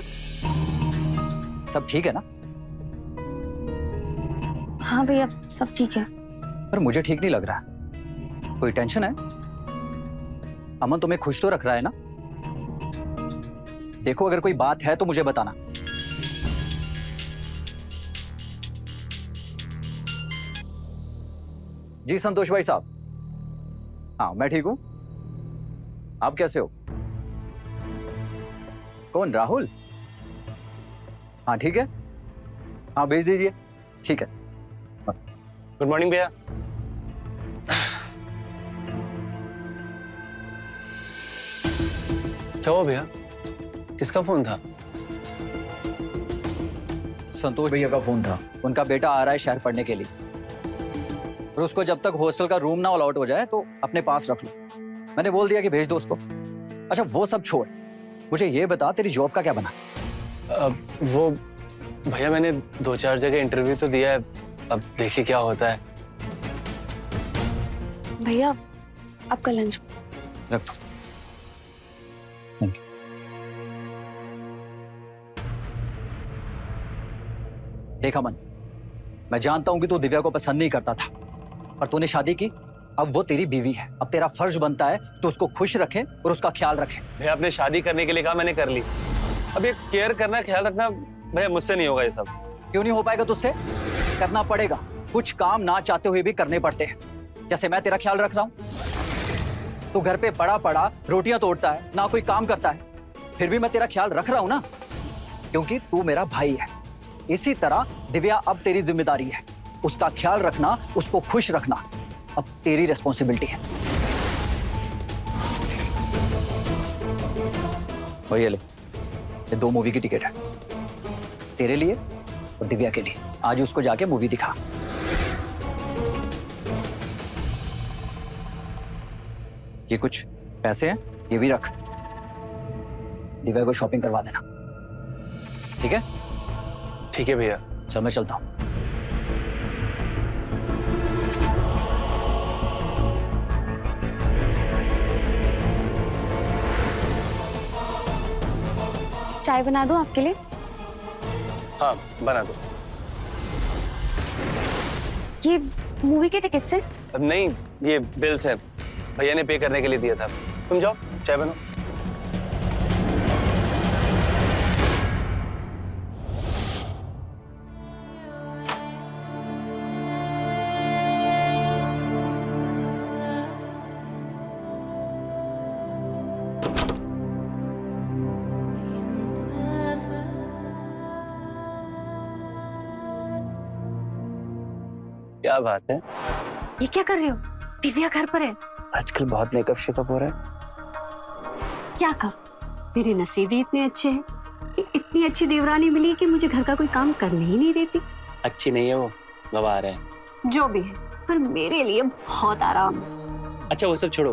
सब ठीक है ना? हाँ भैया सब ठीक है। पर मुझे ठीक नहीं लग रहा, कोई टेंशन है? अमन तुम्हें खुश तो रख रहा है ना? देखो अगर कोई बात है तो मुझे बताना। जी संतोष भाई साहब। हाँ मैं ठीक हूं, आप कैसे हो? कौन, राहुल? हाँ ठीक है, हाँ भेज दीजिए। ठीक है। गुड मॉर्निंग भैया। क्या हुआ भैया, किसका फोन था? संतोष भैया का फोन था, उनका बेटा आ रहा है शहर पढ़ने के लिए, और उसको जब तक हॉस्टल का रूम ना अलॉट हो जाए तो अपने पास रख लो। मैंने बोल दिया कि भेज दो उसको। अच्छा वो सब छोड़, मुझे ये बता तेरी जॉब का क्या बना? वो भैया मैंने 2-4 जगह इंटरव्यू तो दिया है, अब देखिए क्या होता है। भैया आपका लंच। रख दो। Thank you. देख अमन, मैं जानता हूं कि तू दिव्या को पसंद नहीं करता था, पर तूने शादी की, अब वो तेरी बीवी है। अब तेरा फर्ज बनता है तो उसको खुश रखे और उसका ख्याल रखे। भैया आपने शादी करने के लिए कहा, मैंने कर ली। अब ये केयर करना, ख्याल रखना भैया मुझसे नहीं होगा ये सब। क्यों नहीं हो पाएगा तुझसे? करना पड़ेगा, कुछ काम ना चाहते हुए भी करने पड़ते हैं। जैसे मैं तेरा ख्याल रख रहा हूं, तू घर पे पड़ा पड़ा रोटियां तोड़ता है, ना कोई काम करता है, फिर भी मैं तेरा ख्याल रख रहा हूं ना, क्योंकि तू मेरा भाई है। इसी तरह दिव्या अब तेरी जिम्मेदारी है, उसका ख्याल रखना, उसको खुश रखना अब तेरी रिस्पॉन्सिबिलिटी है। और ये ले, ये 2 मूवी की टिकट है, तेरे लिए और दिव्या के लिए। आज उसको जाके मूवी दिखा। ये कुछ पैसे हैं, ये भी रख, दिव्या को शॉपिंग करवा देना। ठीक है? ठीक है भैया। चल मैं चलता हूं। चाय बना दूं आपके लिए? हाँ बना दो। ये मूवी के टिकट से? नहीं, ये बिल्स है, भैया ने पे करने के लिए दिया था। तुम जाओ चाय बनाओ। क्या बात है? ये क्या कर रहे हो? दिव्या घर पर है। आजकल बहुत मेकअप शेकअप हो रहा है। क्या कहा? मेरे नसीब ही इतने अच्छे हैं कि इतनी अच्छी देवरानी मिली कि मुझे घर का कोई काम करने ही नहीं देती। अच्छी नहीं है वो, गवा रहे हैं। जो भी है, पर मेरे लिए बहुत आराम है। अच्छा वो सब छोड़ो,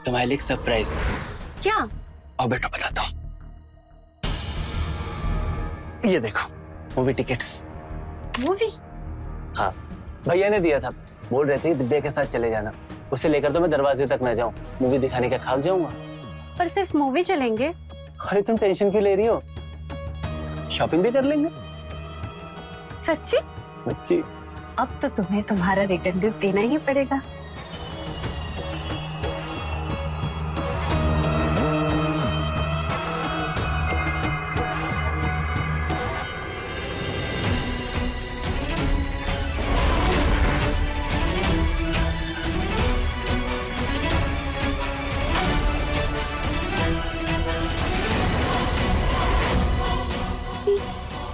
तुम्हारे लिए एक सरप्राइज है। क्या? और बेटा बताता हूँ, ये देखो मूवी टिकट्स। मूवी? हाँ भैया ने दिया था, बोल रहे थे दिव्या के साथ चले जाना, उसे लेकर तो मैं दरवाजे तक न जाऊं, मूवी दिखाने का खाक जाऊंगा। पर सिर्फ मूवी चलेंगे? अरे तुम टेंशन क्यों ले रही हो, शॉपिंग भी कर लेंगे। सच्ची? बच्ची, अब तो तुम्हें तुम्हारा रिटर्न गिफ्ट देना ही पड़ेगा।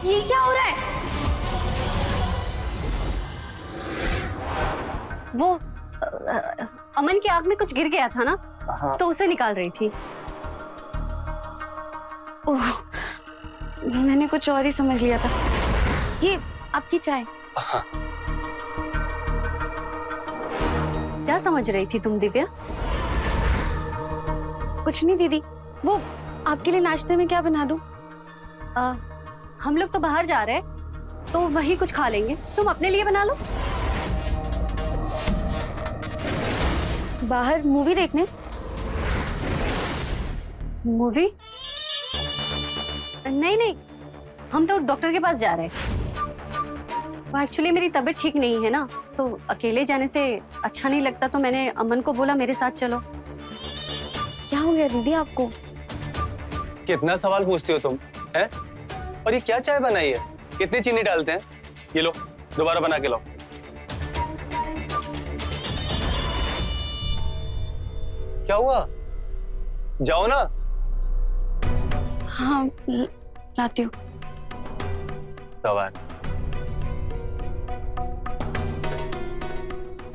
ये क्या हो रहा है? वो अमन की आंख में कुछ गिर गया था ना, हाँ। तो उसे निकाल रही थी। ओह, मैंने कुछ और ही समझ लिया था। ये आपकी चाय। हाँ। क्या समझ रही थी तुम दिव्या? कुछ नहीं दीदी, वो आपके लिए नाश्ते में क्या बना दूं? हम लोग तो बाहर जा रहे हैं, तो वही कुछ खा लेंगे। तुम अपने लिए बना लो। बाहर मूवी देखने? मूवी? नहीं नहीं, हम तो डॉक्टर के पास जा रहे हैं। एक्चुअली मेरी तबीयत ठीक नहीं है ना, तो अकेले जाने से अच्छा नहीं लगता, तो मैंने अमन को बोला मेरे साथ चलो। क्या हो गया दीदी आपको? कितना सवाल पूछती हो तुम, हैं? और ये क्या चाय बनाई है? कितनी चीनी डालते हैं? ये लो, दोबारा बना के लो। क्या हुआ? जाओ ना। हाँ, लाती हूँ। सवाल।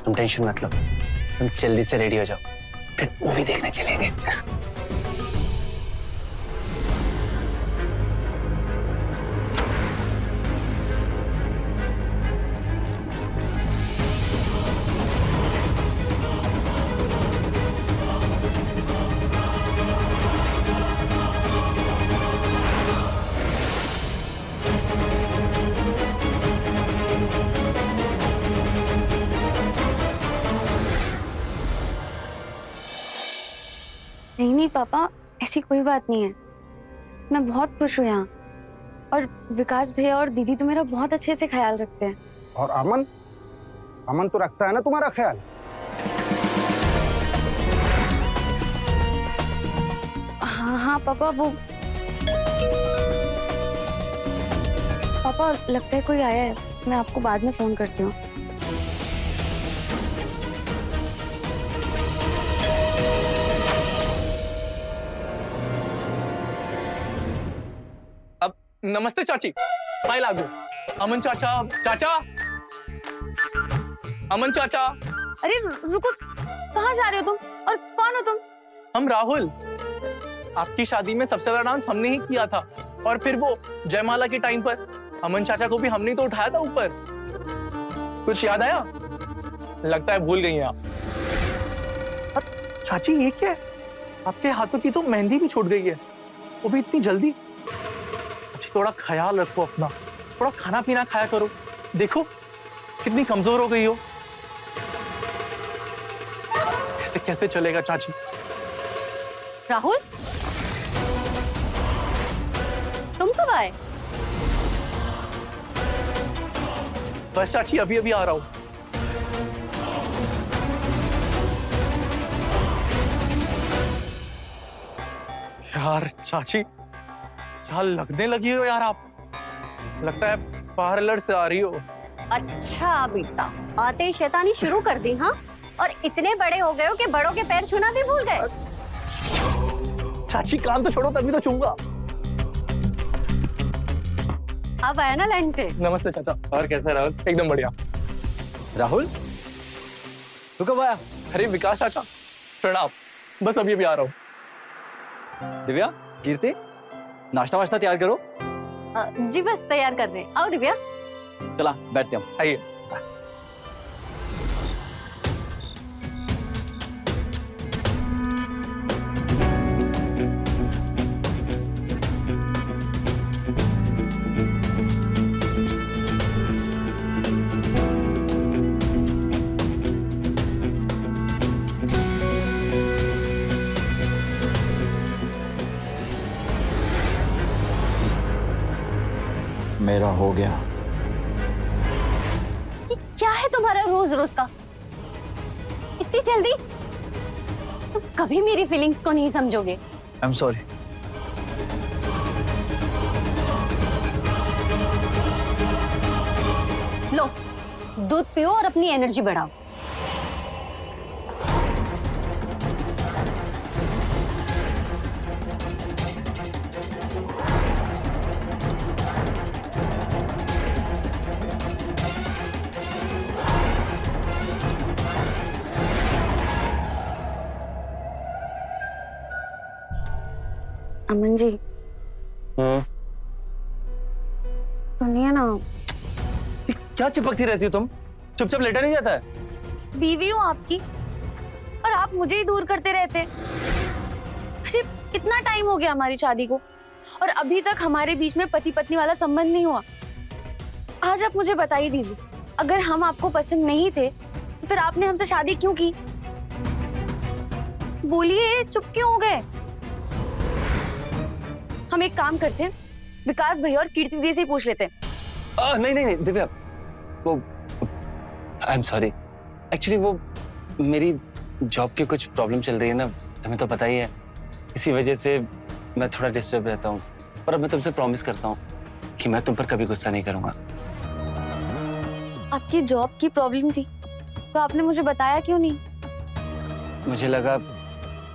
तुम टेंशन मत लो, तुम जल्दी से रेडी हो जाओ, फिर मूवी देखने चलेंगे। नहीं नहीं पापा, ऐसी कोई बात नहीं है। मैं बहुत खुश हूँ यहाँ, और विकास भैया और दीदी तो मेरा बहुत अच्छे से ख्याल रखते हैं। और अमन? अमन तो रखता है ना तुम्हारा ख्याल? हाँ हाँ पापा, वो पापा लगता है कोई आया है, मैं आपको बाद में फोन करती हूँ। नमस्ते चाची, फाइल आ दो। अमन चाचा, चाचा, अमन चाचा। अरे रुको, कहाँ जा रहे हो तुम? और कौन हो तुम? हम राहुल। आपकी शादी में सबसे ज्यादा डांस हमने ही किया था, और फिर वो जयमाला के टाइम पर अमन चाचा को भी हमने तो उठाया था ऊपर। कुछ याद आया? लगता है भूल गई हैं आप। चाची ये क्या है? आपके हाथों की तो मेहंदी भी छूट गई है, वो भी इतनी जल्दी। थोड़ा ख्याल रखो अपना, थोड़ा खाना पीना खाया करो। देखो कितनी कमजोर हो गई हो। ऐसे कैसे चलेगा चाची? राहुल, तुम कब आए? बस चाची, अभी अभी आ रहा हूं। यार चाची, क्या लगने लगी हो यार आप? लगता है पार्लर से आ रही हो। अच्छा बेटा, आते ही शैतानी शुरू कर दी, हाँ? और इतने बड़े हो गए हो कि बड़ों के पैर छूना भी भूल गए। चाची कान तो छोड़ो, तभी तो छूंगा। अब आया ना लाइन पे। नमस्ते चाचा, और कैसा राहुल? एकदम बढ़िया। राहुल, तू कब आया? अरे विकास चाचा, प्रणाम। बस अभी अभी आ रहा हूँ। दिव्या, कीर्ति, नाश्ता वाश्ता तैयार करो। जी बस तैयार कर रहे हैं। आओ दिव्या। चला बैठते हम। आइए। मेरा हो गया। ये क्या है तुम्हारा रोज रोज का? इतनी जल्दी? तुम कभी मेरी फीलिंग्स को नहीं समझोगे। I am sorry. लो, दूध पियो और अपनी एनर्जी बढ़ाओ। अमन जी सुनिए ना, क्या चिपकती रहती हो तुम? चुपचाप लेटा नहीं जाता है? बीवी हूँ आपकी और आप मुझे ही दूर करते रहते। अरे कितना टाइम हो गया हमारी शादी को और अभी तक हमारे बीच में पति पत्नी वाला संबंध नहीं हुआ। आज आप मुझे बता ही दीजिए, अगर हम आपको पसंद नहीं थे तो फिर आपने हमसे शादी क्यों की? बोलिए, चुप क्यों हो गए? हम एक काम करते हैं, विकास भैया और कीर्ति दी से ही पूछ लेते हैं। नहीं दिव्या, वो आई एम सॉरी, एक्चुअली वो मेरी जॉब की कुछ प्रॉब्लम चल रही है ना, तुम्हें तो पता ही है, इसी वजह से मैं थोड़ा डिस्टर्ब रहता हूँ। पर अब मैं तुमसे प्रॉमिस करता हूँ कि मैं तुम पर कभी गुस्सा नहीं करूंगा। आपकी जॉब की प्रॉब्लम थी तो आपने मुझे बताया क्यों नहीं? मुझे लगा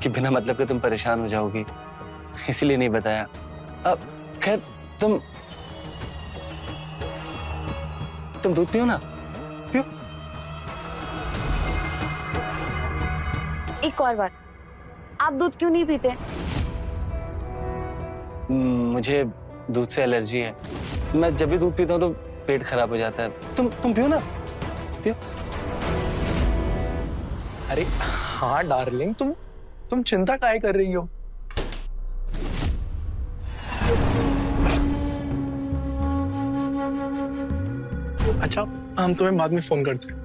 कि बिना मतलब के तुम परेशान हो जाओगी, इसीलिए नहीं बताया। अब खैर तुम दूध पियो ना, पियो। एक और बात, आप दूध क्यों नहीं पीते? मुझे दूध से एलर्जी है, मैं जब भी दूध पीता हूँ तो पेट खराब हो जाता है। तुम पियो ना, पियो। अरे हाँ डार्लिंग, तुम चिंता काहे कर रही हो? अच्छा, हम तुम्हें बाद में फोन करते हैं।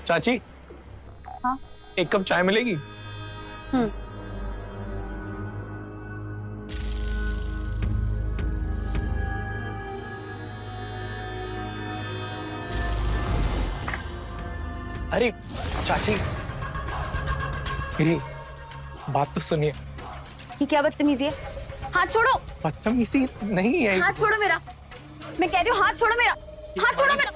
चाची, हाँ? एक कप चाय मिलेगी? अरे चाची, मेरी बात तो सुनिए। ये क्या बदतमीजी है? हाथ छोड़ो। बदतमीजी नहीं है। हाथ छोड़ो मेरा, मैं कह रही हूँ हाथ छोड़ो मेरा, हाथ छोड़ो मेरा।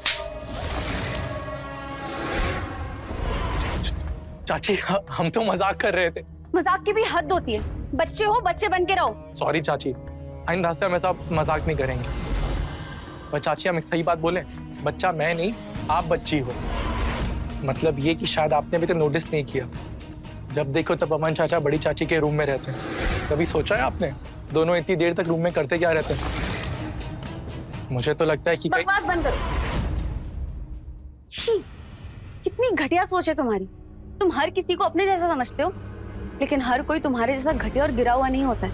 चाची, हम तो मजाक कर रहे थे। मजाक की भी हद होती है, बच्चे हो, बच्चे बन के रहो। सॉरी चाची, आइंदा से हम ऐसा मजाक नहीं करेंगे। पर चाची, हम एक सही बात बोले, बच्चा मैं नहीं, आप बच्ची हो। मतलब ये कि शायद आपने अभी तक नोटिस नहीं किया, जब देखो तब अमन चाचा बड़ी चाची के रूम में रहते हैं। कभी सोचा है आपने दोनों इतनी देर तक रूम में करते क्या रहते हैं? मुझे तो लगता है कि बकवास बंद करो। छी, कितनी घटिया सोच है तुम्हारी। तुम हर किसी को अपने जैसा समझते हो, लेकिन हर कोई तुम्हारे जैसा घटिया और गिरा हुआ नहीं होता है।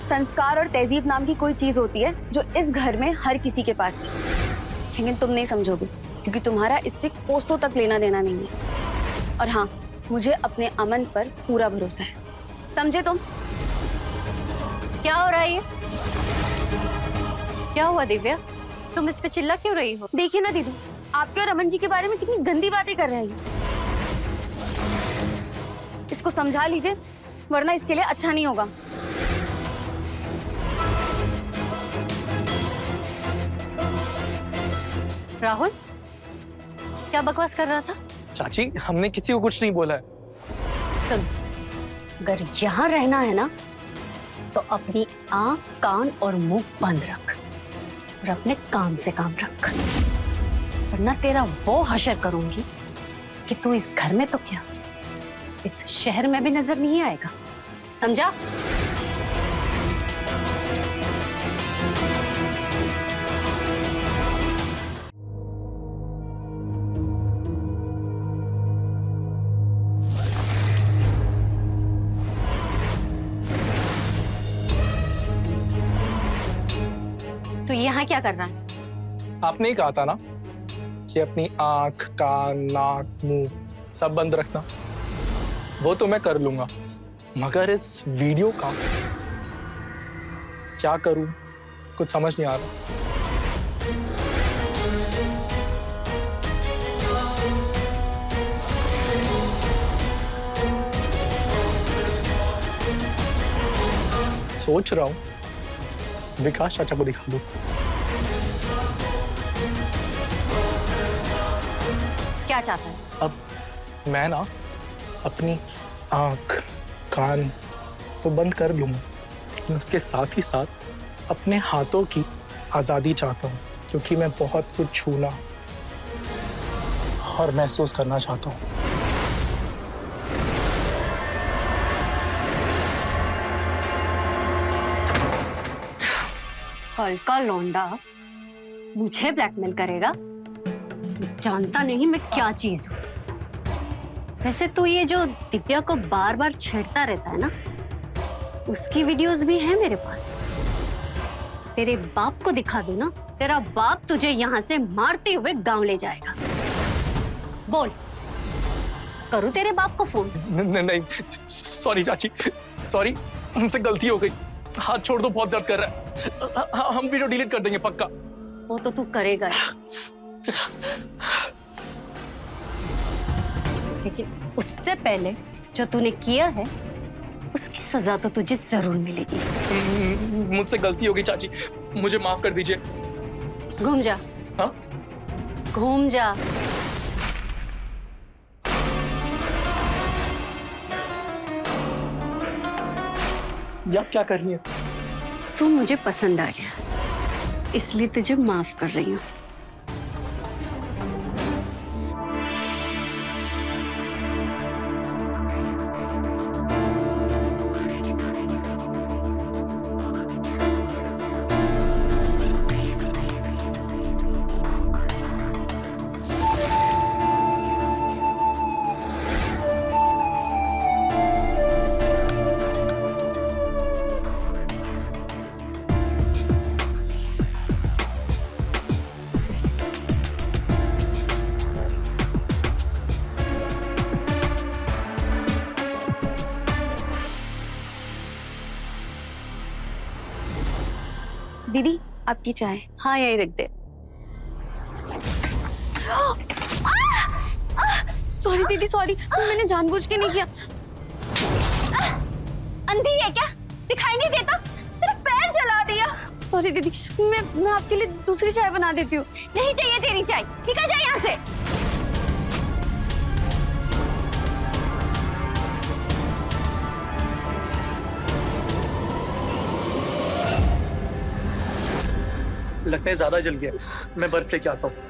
संस्कार और तहजीब नाम की कोई चीज होती है जो इस घर में हर किसी के पास है, लेकिन तुम नहीं समझोगे क्योंकि तुम्हारा इससे कोसों तक लेना देना नहीं है। और हाँ, मुझे अपने अमन पर पूरा भरोसा है, समझे तुम? क्या हो रहा है ये? क्या हुआ दिव्या, तुम इस पे चिल्ला क्यों रही हो? देखिए ना दीदी, आपके और अमन जी के बारे में कितनी गंदी बातें कर रहे हैं। इसको समझा लीजिए, वरना इसके लिए अच्छा नहीं होगा। राहुल, क्या बकवास कर रहा था? चाची, हमने किसी को कुछ नहीं बोला है। सुन, अगर यहाँ रहना है ना तो अपनी आंख, कान और मुंह बंद रख और अपने काम से काम रख, वरना तेरा वो हशर करूंगी कि तू इस घर में तो क्या, इस शहर में भी नजर नहीं आएगा, समझा? तो यहाँ क्या कर रहा है? आपने ही कहा था ना कि अपनी आंख, कान, नाक, मुंह सब बंद रखना। वो तो मैं कर लूंगा, मगर इस वीडियो का क्या करूं कुछ समझ नहीं आ रहा। सोच रहा हूं विकास चाचा को दिखा दूं। क्या चाहता है? अब मैं ना अपनी आंख, कान तो बंद कर लूंगा, लेकिन उसके साथ ही साथ अपने हाथों की आजादी चाहता हूँ, क्योंकि मैं बहुत कुछ छूना और महसूस करना चाहता हूँ। कल का लौंडा मुझे ब्लैकमेल करेगा? तू जानता नहीं मैं क्या चीज हूँ। वैसे तू ये जो दिव्या को बार बार छेड़ता रहता है ना, उसकी वीडियोस भी हैं मेरे पास। तेरे बाप को दिखा दूं ना, तेरा बाप तुझे यहाँ से मारते हुए गांव ले जाएगा। बोल, करूँ तेरे बाप को फोन? नहीं, सॉरी चाची, सॉरी, हमसे गलती हो गई। हाथ छोड़ दो, बहुत दर्द कर रहा है। हम वीडियो डिलीट कर देंगे पक्का। वो तो तू करेगा ही। लेकिन उससे पहले जो तूने किया है उसकी सजा तो तुझे जरूर मिलेगी। मुझसे गलती हो गई चाची, मुझे माफ कर दीजिए। घूम जा। हाँ? घूम जा। ये आप क्या कर रही हैं? तू मुझे पसंद आ गया, इसलिए तुझे माफ कर रही हूँ। दीदी, आपकी चाय। हाँ, यही रख दे। सॉरी दीदी, सॉरी, मैंने जानबूझ के नहीं किया। अंधी है क्या? दिखाई नहीं देता? तेरा पैर जला दिया। सॉरी दीदी, मैं आपके लिए दूसरी चाय बना देती हूँ। नहीं चाहिए तेरी चाय, निकल जा यहाँ से। लगता है ज्यादा जल गया, मैं बर्फ लेके आता हूँ।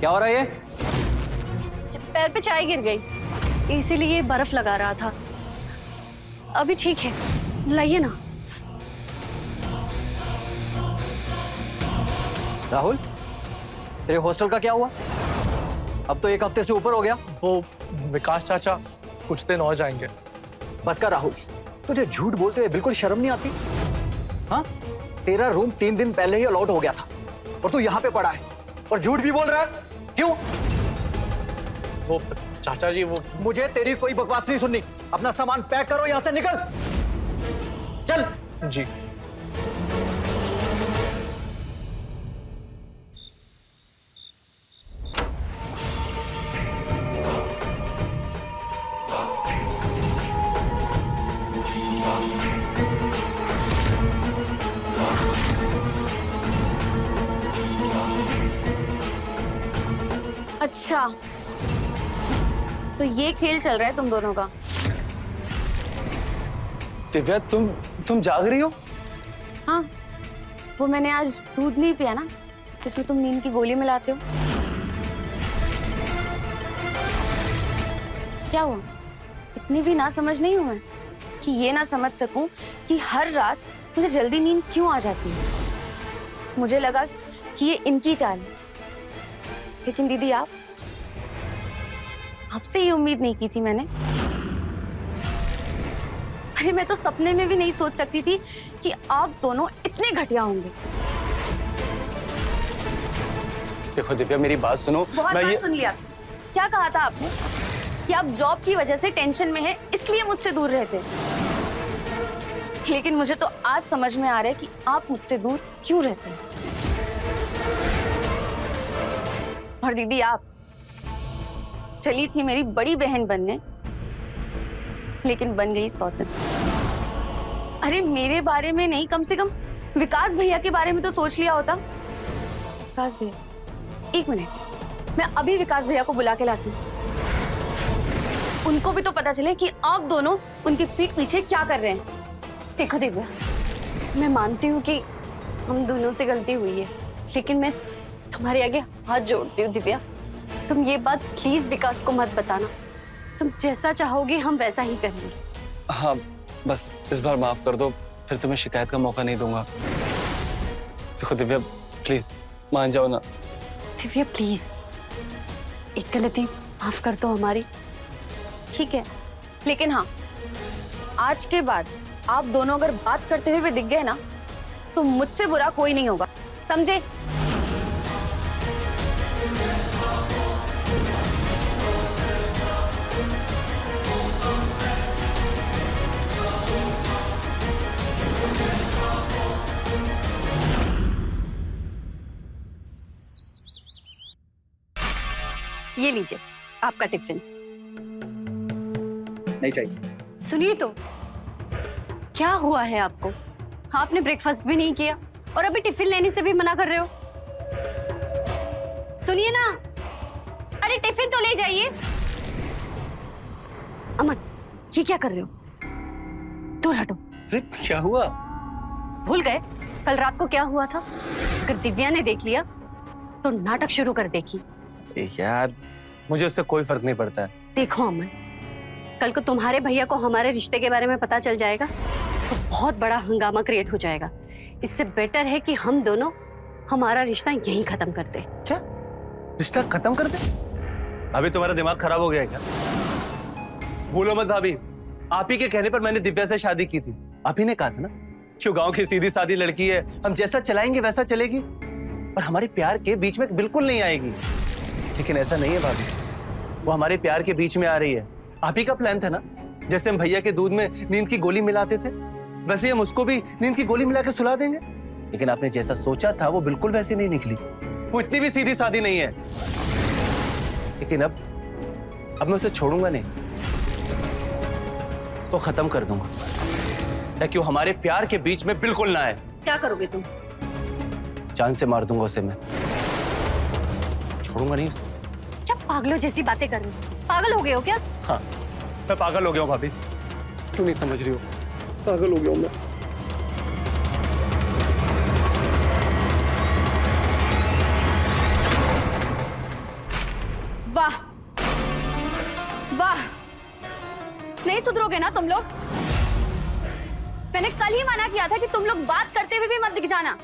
क्या हो रहा है ये? पैर पे चाय गिर गई, इसीलिए बर्फ लगा रहा था। अभी ठीक है, लाइए ना। राहुल, तेरे हॉस्टल का क्या हुआ? अब तो 1 हफ्ते से ऊपर हो गया। वो विकास चाचा कुछ दिन और जाएंगे। बस कर राहुल, तुझे झूठ बोलते हुए बिल्कुल शर्म नहीं आती? हाँ, तेरा रूम 3 दिन पहले ही अलॉट हो गया था और तू यहाँ पे पड़ा है और झूठ भी बोल रहा है। क्यों? वो चाचा जी, वो मुझे तेरी कोई बकवास नहीं सुननी। अपना सामान पैक करो, यहाँ से निकल। चल। जी। अच्छा, तो ये खेल चल रहा है तुम दोनों का। दिव्या, तुम जाग रही हो? हाँ, वो मैंने आज दूध नहीं पिया ना, जिसमें तुम नींद की गोली मिलाते हो। क्या हुआ? इतनी भी ना समझ नहीं हूं मैं कि ये ना समझ सकूं कि हर रात मुझे जल्दी नींद क्यों आ जाती है। मुझे लगा कि ये इनकी चाल है, लेकिन दीदी आपसे ये उम्मीद नहीं की थी मैंने। अरे मैं तो सपने में भी नहीं सोच सकती थी कि आप दोनों इतने घटिया होंगे। देखो दिव्या, मेरी बात सुनो। बहुत बात सुन लिया। क्या कहा था आपने कि आप जॉब की वजह से टेंशन में हैं, इसलिए मुझसे दूर रहते। लेकिन मुझे तो आज समझ में आ रहा है कि आप मुझसे दूर क्यों रहते हैं। और दीदी, आप चली थी मेरी बड़ी बहन बनने, लेकिन बन गई सौतन। अरे मेरे बारे में नहीं, कम से कम विकास भैया के बारे में तो सोच लिया होता। विकास भैया, एक मिनट, मैं अभी विकास भैया को बुला के लाती हूँ। उनको भी तो पता चले कि आप दोनों उनकी पीठ पीछे क्या कर रहे हैं। देखो दिव्या, मैं मानती हूँ कि हम दोनों से गलती हुई है, लेकिन मैं तुम्हारे आगे हाथ जोड़ती हूँ दिव्या। तुम ये बात प्लीज विकास को मत बताना। तुम जैसा चाहोगे हम वैसा ही करेंगे। हाँ, बस इस बार माफ कर दो, फिर तुम्हें शिकायत का मौका नहीं दूंगा। देखो दिव्या, प्लीज मान जाओ ना। दिव्या प्लीज, एक गलती माफ कर दो हमारी। ठीक है, लेकिन हाँ, आज के बाद आप दोनों अगर बात करते हुए दिख गए ना, तो मुझसे बुरा कोई नहीं होगा, समझे? ये लीजिए आपका टिफिन। नहीं चाहिए। सुनिए तो, क्या हुआ है आपको? आपने ब्रेकफास्ट भी नहीं किया और अभी टिफिन लेने से भी मना कर रहे हो। सुनिए ना, अरे टिफिन तो ले जाइए। अमन, ये क्या कर रहे हो? दूर हटो। अरे क्या हुआ? भूल गए कल रात को क्या हुआ था? अगर दिव्या ने देख लिया तो नाटक शुरू कर देगी। यार, मुझे उससे कोई फर्क नहीं पड़ता है। देखो अमन, कल को तुम्हारे भैया को हमारे रिश्ते के बारे में पता चल जाएगा तो बहुत बड़ा हंगामा क्रिएट हो जाएगा। इससे बेटर है कि हम दोनों हमारा रिश्ता यहीं खत्म कर दे। क्या? रिश्ता खत्म कर दे? अभी तुम्हारा दिमाग खराब हो गया क्या? भूलो मत भाभी, आप ही के कहने पर मैंने दिव्या से शादी की थी। आप ही ने कहा था ना, क्यों गांव की सीधी सादी लड़की है, हम जैसा चलाएंगे वैसा चलेगी और हमारे प्यार के बीच में बिल्कुल नहीं आएगी। लेकिन ऐसा नहीं है भाभी, वो हमारे प्यार के बीच में आ रही है। आप ही का प्लान था ना, जैसे हम भैया के दूध में नींद की गोली मिलाते थे, वैसे हम उसको भी नींद की गोली मिला के सुला देंगे। लेकिन आपने जैसा सोचा था वो बिल्कुल वैसे नहीं निकली। वो इतनी भी सीधी सादी नहीं है। लेकिन अब मैं उसे छोड़ूंगा नहीं, उसको खत्म कर दूंगा ताकि वो हमारे प्यार के बीच में बिल्कुल ना आए। क्या करोगे तुम? जान से मार दूंगा उसे मैं, छोड़ूंगा नहीं उसे। क्या पागलों जैसी बातें कर रहे हो? पागल हो गए हो क्या? हाँ, मैं पागल हो गया हूँ भाभी। क्यों नहीं समझ रही हो? पागल हो गया हूँ मैं। वाह वाह, नहीं सुधरोगे ना तुम लोग? मैंने कल ही मना किया था कि तुम लोग बात करते हुए भी मत दिख जाना।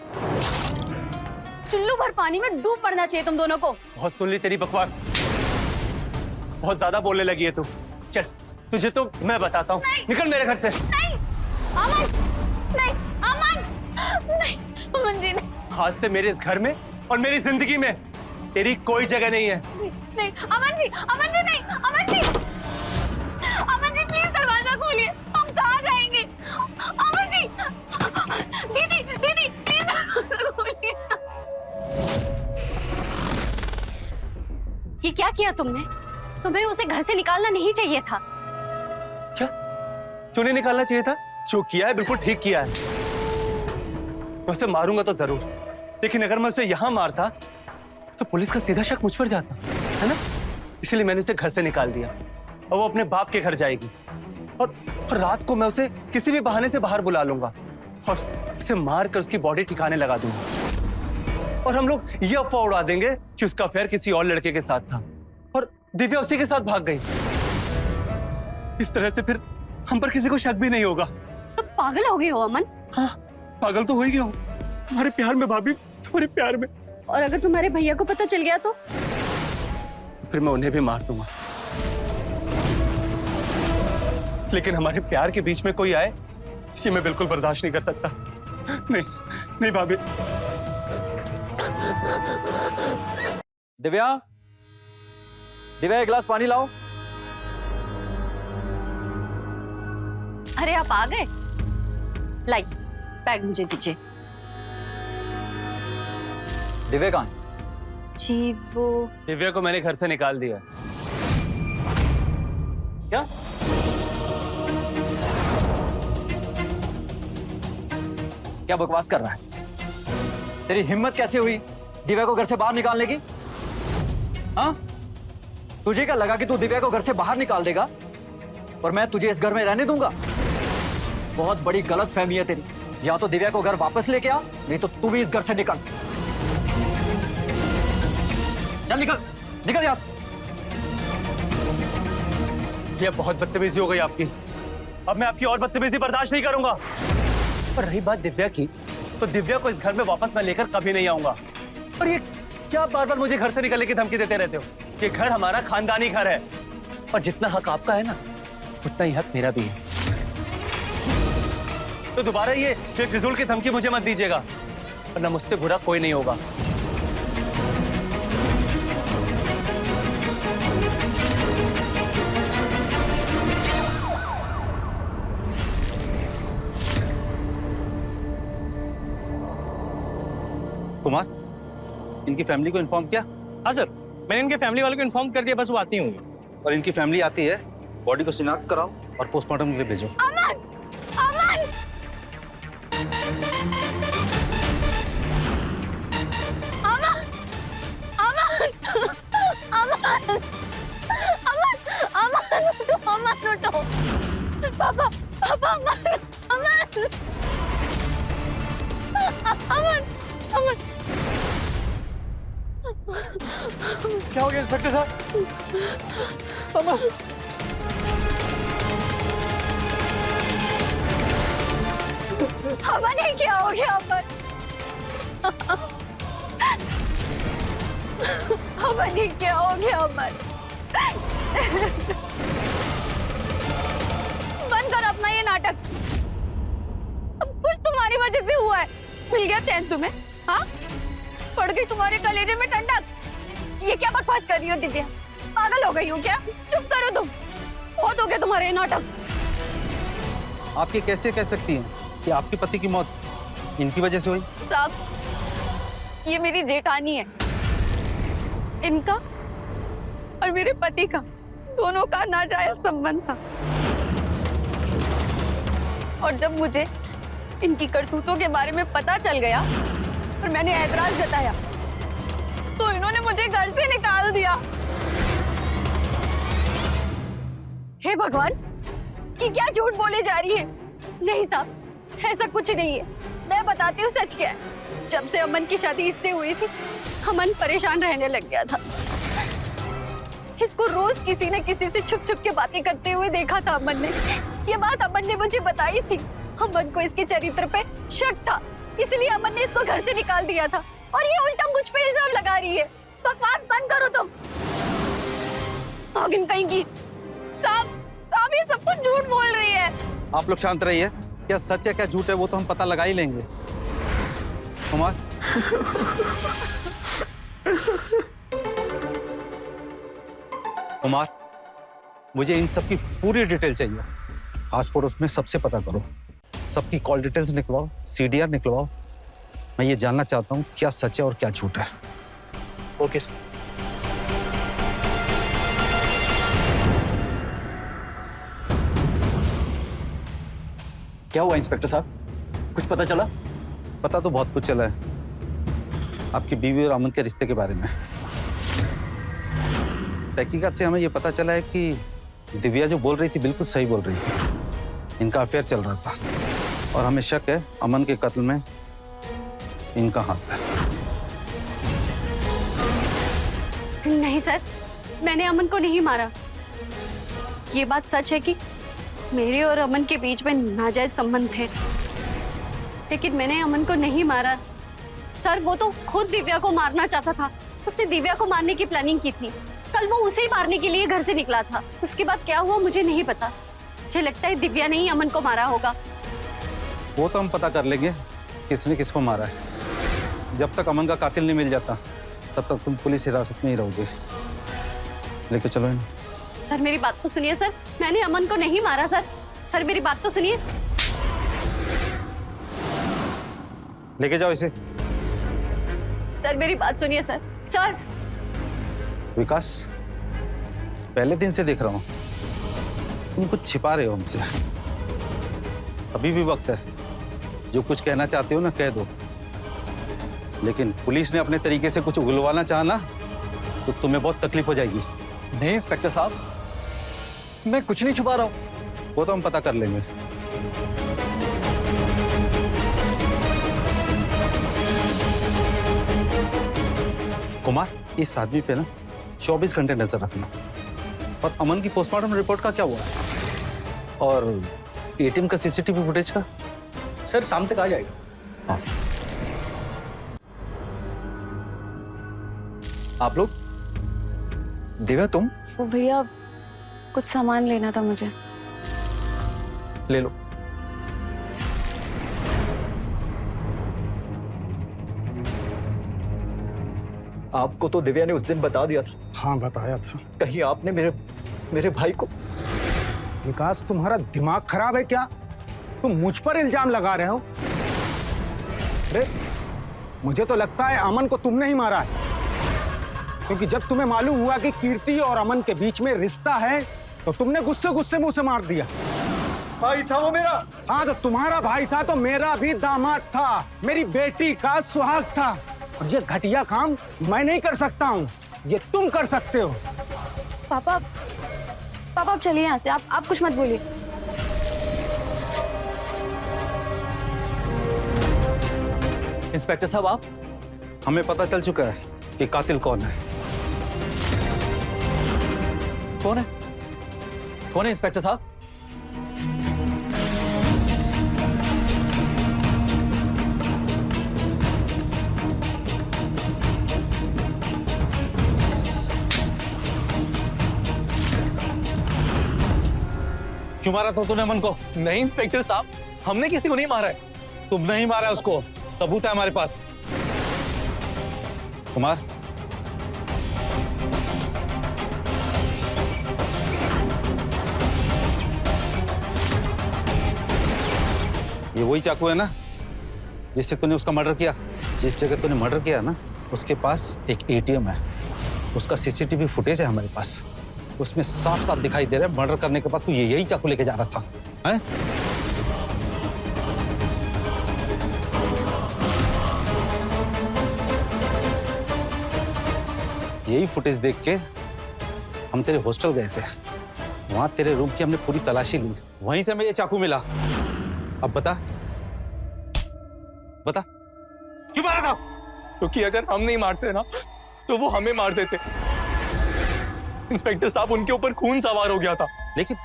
चुल्लू भर पानी में डूब पड़ना चाहिए तुम दोनों को। बहुत सुन ली तेरी बकवास, बहुत ज्यादा बोलने लगी है तू। चल, तुझे तो मैं बताता हूँ। निकल मेरे घर से। नहीं अमन, नहीं अमन, नहीं आज से मेरे इस घर में और मेरी जिंदगी में तेरी कोई जगह नहीं है। नहीं अमन जी नहीं, अमन जी प्लीज दरवाजा खोलिए, हम कहाँ जाएंगे? अमन जी, दीदी प्लीज दरवाजा खोलिए। ये क्या किया तुमने? तुम्हें उसे घर से निकालना नहीं चाहिए था। क्या? क्यों नहीं निकालना चाहिए था? जो किया है बिल्कुल ठीक किया है। मैं उसे मारूंगा तो जरूर, लेकिन अगर मैं उसे यहां मारता तो पुलिस का सीधा शक मुझ पर जाता, है ना? इसलिए मैंने उसे घर से निकाल दिया और वो अपने बाप के घर जाएगी और रात को मैं उसे किसी भी बहाने से बाहर बुला लूंगा और उसे मार कर उसकी बॉडी ठिकाने लगा दूंगा और हम लोग ये अफवाह उड़ा देंगे कि उसका अफेयर किसी और लड़के के साथ था और दिव्या उसी के साथ भाग गई। इस तरह से फिर हम पर किसी को शक भी नहीं होगा। तुम पागल हो गए हो अमन। हाँ, पागल तो हो ही गया हूँ तुम्हारे प्यार में भाभी, तुम्हारे प्यार में। और अगर तुम्हारे भैया को पता चल गया तो फिर मैं उन्हें भी मार दूंगा। लेकिन हमारे प्यार के बीच में कोई आए ये मैं बिल्कुल बर्दाश्त नहीं कर सकता। नहीं भाभी। दिव्या, एक गिलास पानी लाओ। अरे आप आ गए? लाई बैग मुझे दीजिए। दिव्या कहाँ है? जी वो दिव्या को मैंने घर से निकाल दिया। क्या? क्या बकवास कर रहा है? तेरी हिम्मत कैसे हुई दिव्या को घर से बाहर निकालने की? हाँ, तुझे क्या लगा कि तू दिव्या को घर से बाहर निकाल देगा और मैं तुझे इस घर में रहने दूंगा? बहुत बड़ी गलत फहमी है तेरी। या तो दिव्या को घर वापस लेके आ, नहीं तो तू भी इस घर से निकल। चल निकल यहां से। ये बहुत बदतमीजी हो गई आपकी। अब मैं आपकी और बदतमीजी बर्दाश्त नहीं करूंगा। और रही बात दिव्या की, तो दिव्या को इस घर में वापस मैं लेकर कभी नहीं आऊंगा। और ये क्या बार बार मुझे घर से निकलने की धमकी देते रहते हो? ये घर हमारा खानदानी घर है और जितना हक आपका है ना, उतना ही हक मेरा भी है। तो दोबारा ये बेफिजूल की धमकी मुझे मत दीजिएगा, वरना मुझसे बुरा कोई नहीं होगा। कुमार, इनकी फैमिली को इन्फॉर्म किया? हाँ सर, मैंने इनके फैमिली वालों को इन्फॉर्म कर दिया, बस वो आती होंगी। और इनकी फैमिली आती है, बॉडी को शिनाख्त कराओ और पोस्टमार्टम के लिए भेजो। अमन अमन अमन अमन अमन उठो। पापा अमन क्या हो गया इंस्पेक्टर साहब? अमन क्या हो गया? अमन क्या हो गया? अमन बंद कर अपना ये नाटक। अब कुछ तुम्हारी वजह से हुआ है। मिल गया चैन तुम्हें? हाँ, पड़ गई तुम्हारे कलेजे में ठंडक। ये क्या बकवास कर रही हो दिव्या? पागल हो गई हो क्या? चुप करो तुम, बहुत हो गया तुम्हारे ये नाटक। आप ये कैसे कह सकती हैं कि आपके पति की मौत इनकी वजह से हुई? साहब, ये मेरी जेठानी है। इनका और मेरे पति का दोनों का नाजायज संबंध था और जब मुझे इनकी करतूतों के बारे में पता चल गया और मैंने ऐतराज जताया तो इन्होंने मुझे घर से निकाल दिया। हे भगवान, ये क्या झूठ बोली जा रही है? नहीं साहब, ऐसा कुछ नहीं है। मैं बताती हूँ सच क्या है। जब से अमन की शादी इससे हुई थी, अमन परेशान रहने लग गया था। इसको रोज किसी न किसी से छुप छुप के बातें करते हुए देखा था अमन ने। ये बात अमन ने मुझे बताई थी। अमन को इसके चरित्र पे शक था, इसलिए अमन ने इसको घर से निकाल दिया था और ये उल्टा मुझ पे इल्जाम लगा रही है। बकवास बंद करो तुम। नागिन कहीं की। साहब ये सब कुछ झूठ बोल रही है। आप लोग शांत रहिए। क्या सच है क्या झूठ है वो तो हम पता लगा ही लेंगे। कुमार, कुमार, मुझे इन सब की पूरी डिटेल चाहिए। आस पड़ोस में सबसे पता करो, सबकी कॉल डिटेल्स निकलवाओ, सीडीआर निकलवाओ। मैं ये जानना चाहता हूँ क्या सच है और क्या झूठ है। Okay sir. क्या हुआ इंस्पेक्टर साहब, कुछ पता चला? पता तो बहुत कुछ चला है, आपकी बीवी और अमन के रिश्ते के बारे में। तहकीकात से हमें यह पता चला है कि दिव्या जो बोल रही थी बिल्कुल सही बोल रही थी। इनका अफेयर चल रहा था और हमें शक है अमन के कत्ल में इनका हाथ है। नहीं सर, मैंने अमन को नहीं मारा। ये बात सच है कि मेरे और अमन के बीच में नाजायज संबंध थे, लेकिन मैंने अमन को नहीं मारा। सर, वो तो खुद दिव्या को मारना चाहता था। उसने दिव्या को मारने की प्लानिंग की थी। कल वो उसे ही मारने के लिए घर से निकला था। उसके बाद क्या हुआ मुझे नहीं पता। मुझे लगता है दिव्या ने ही अमन को मारा होगा। वो तो हम पता कर लेंगे किसने किसको मारा है। जब तक अमन का कातिल नहीं मिल जाता तब तक तुम पुलिस हिरासत में ही रहोगे। लेके चलो इन्हें। सर मेरी बात तो सुनिए सर, मैंने अमन को नहीं मारा सर। सर मेरी बात तो सुनिए। लेके जाओ इसे। सर मेरी बात सुनिए सर। सर विकास, पहले दिन से देख रहा हूं तुम कुछ छिपा रहे हो हमसे। अभी भी वक्त है, जो कुछ कहना चाहते हो ना कह दो। लेकिन पुलिस ने अपने तरीके से कुछ उगलवाना चाहा ना तो तुम्हें बहुत तकलीफ हो जाएगी। नहीं इंस्पेक्टर साहब, मैं कुछ नहीं छुपा रहा हूं। वो तो हम पता कर लेंगे। कुमार, इस आदमी पे ना 24 घंटे नजर रखना। और अमन की पोस्टमार्टम रिपोर्ट का क्या हुआ? और एटीएम का सीसीटीवी फुटेज का? सर शाम तक आ जाएगा। हाँ। आप लोग? दिव्या तुम? वो भैया कुछ सामान लेना था मुझे। ले लो। आपको तो दिव्या ने उस दिन बता दिया था। हाँ बताया था। कहीं आपने मेरे भाई को? विकास, तुम्हारा दिमाग खराब है क्या? तुम मुझ पर इल्जाम लगा रहे हो। अरे मुझे तो लगता है अमन को तुमने ही मारा है, क्योंकि जब तुम्हें मालूम हुआ कि कीर्ति और अमन के बीच में रिश्ता है तो तुमने गुस्से गुस्से में उसे मार दिया। भाई था वो मेरा। हाँ, तो तुम्हारा भाई था तो मेरा भी दामाद था, मेरी बेटी का सुहाग था। और ये घटिया काम मैं नहीं कर सकता हूँ, ये तुम कर सकते हो। पापा आप चलिए यहाँ से। आप कुछ मत बोलिए। इंस्पेक्टर साहब, आप? हमें पता चल चुका है कि कातिल कौन है। कौन है? कौन है इंस्पेक्टर साहब? क्यों मारा था तूने अमन को? नहीं इंस्पेक्टर साहब, हमने किसी को नहीं मारा है। तुमने ही मारा उसको, सबूत है हमारे पास। कुमार, ये वही चाकू है ना जिससे तूने उसका मर्डर किया? जिस जगह तूने मर्डर किया ना उसके पास एक एटीएम है, उसका सीसीटीवी फुटेज है हमारे पास। उसमें साफ साफ दिखाई दे रहा है मर्डर करने के पास तू यही चाकू लेके जा रहा था, हैं? यही फुटेज देख के हम तेरे हॉस्टल गए थे। वहां तेरे रूम की हमने पूरी तलाशी ली, वहीं से हमें ये चाकू मिला। अब बता क्यों मारा था? क्योंकि अगर हम नहीं मारते ना तो वो हमें मार देते। इंस्पेक्टर साहब, उनके ऊपर खून सवार हो गया था। लेकिन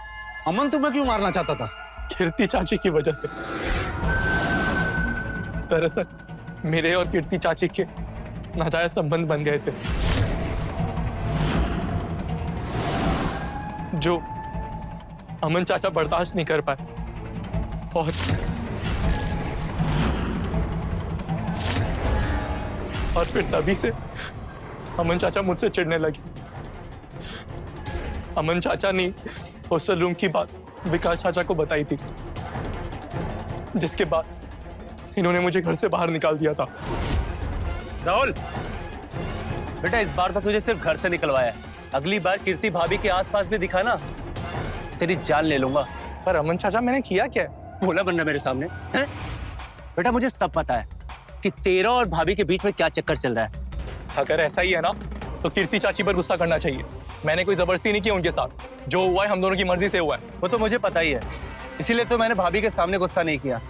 अमन तुम्हें क्यों मारना चाहता था? कीर्ति चाची की वजह से। दरअसल मेरे और कीर्ति चाची के नाजायज संबंध बन गए थे, जो अमन चाचा बर्दाश्त नहीं कर पाए और फिर तभी से अमन चाचा मुझसे चिढ़ने लगे। अमन चाचा ने हॉस्टल रूम की बात विकास चाचा को बताई थी, जिसके बाद इन्होंने मुझे घर से बाहर निकाल दिया था। राहुल बेटा, इस बार तो तुझे सिर्फ घर से निकलवाया है, अगली बार कीर्ति भाभी के आसपास भी दिखा ना, तेरी जान ले लूंगा। पर अमन चाचा मैंने किया क्या है? बोला बनना मेरे सामने है? बेटा मुझे सब पता है कि तेरा और भाभी के बीच में क्या चक्कर चल रहा है। अगर ऐसा ही है ना तो कीर्ति चाची पर गुस्सा करना चाहिए। मैंने कोई जबरदस्ती नहीं की उनके साथ, जो हुआ है हम दोनों की मर्जी से हुआ है। वो तो मुझे पता ही है, इसीलिए तो मैंने भाभी के सामने गुस्सा नहीं किया।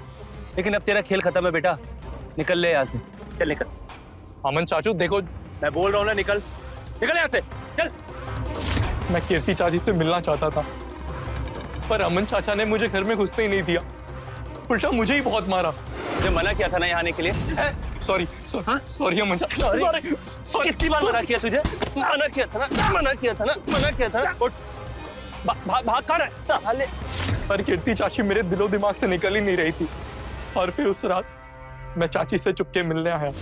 लेकिन अब तेरा खेल खत्म है बेटा, निकल ले यहाँ से, चल निकल। अमन चाचू देखो, मैं बोल रहा हूँ ना, निकल निकल यहाँ से, चल। मैं कीर्ति चाची से मिलना चाहता था, पर अमन चाचा ने मुझे घर में घुसने ही नहीं दिया, उल्टा मुझे ही बहुत मारा। जब मना किया था ना यहाँ आने के लिए, सॉरी सॉरी अमन चाचा, सॉरी। कितनी बार मना किया तुझे? मना किया था ना, मना किया था ना, मना किया था ना। भाग कहाँ है साले? पर कीर्ति चाची मेरे दिलो दिमाग से निकल ही नहीं रही थी, और फिर उस रात मैं चाची से चुपके मिलने आया।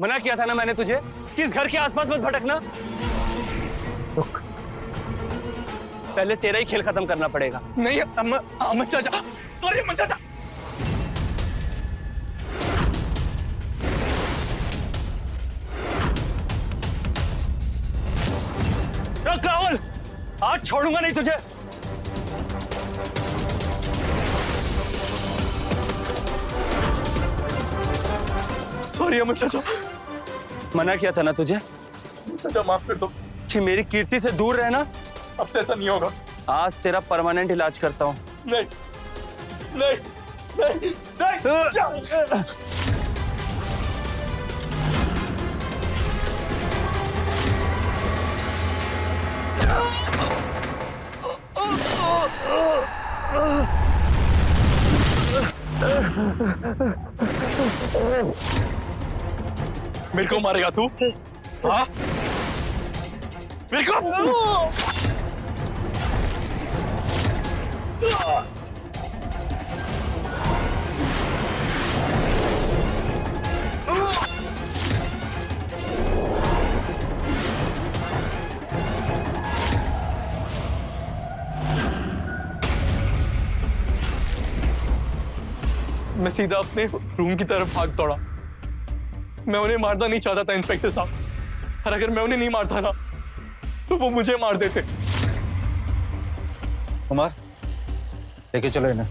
मना किया था ना मैंने तुझे कि इस घर के आसपास मत भटकना। रुक, पहले तेरा ही खेल खत्म करना पड़ेगा। नहीं अमन चाचा, सॉरी अमन चाचा। रुक राहुल, आज छोड़ूंगा नहीं तुझे। सॉरी अमन चाचा। मना किया था ना तुझे चाचा, माफ कर दो कि मेरी कीर्ति से दूर रहना। अब से ऐसा नहीं होगा। आज तेरा परमानेंट इलाज करता हूँ। नहीं नहीं नहीं, नहीं। मेरे को मारेगा तू? हाँ? मेरे को? मैं सीधा अपने रूम की तरफ भाग दौड़ा। मैं उन्हें मारना नहीं चाहता था इंस्पेक्टर साहब, और अगर मैं उन्हें नहीं मारता ना तो वो मुझे मार देते। कुमार, लेके चलो इन्हें।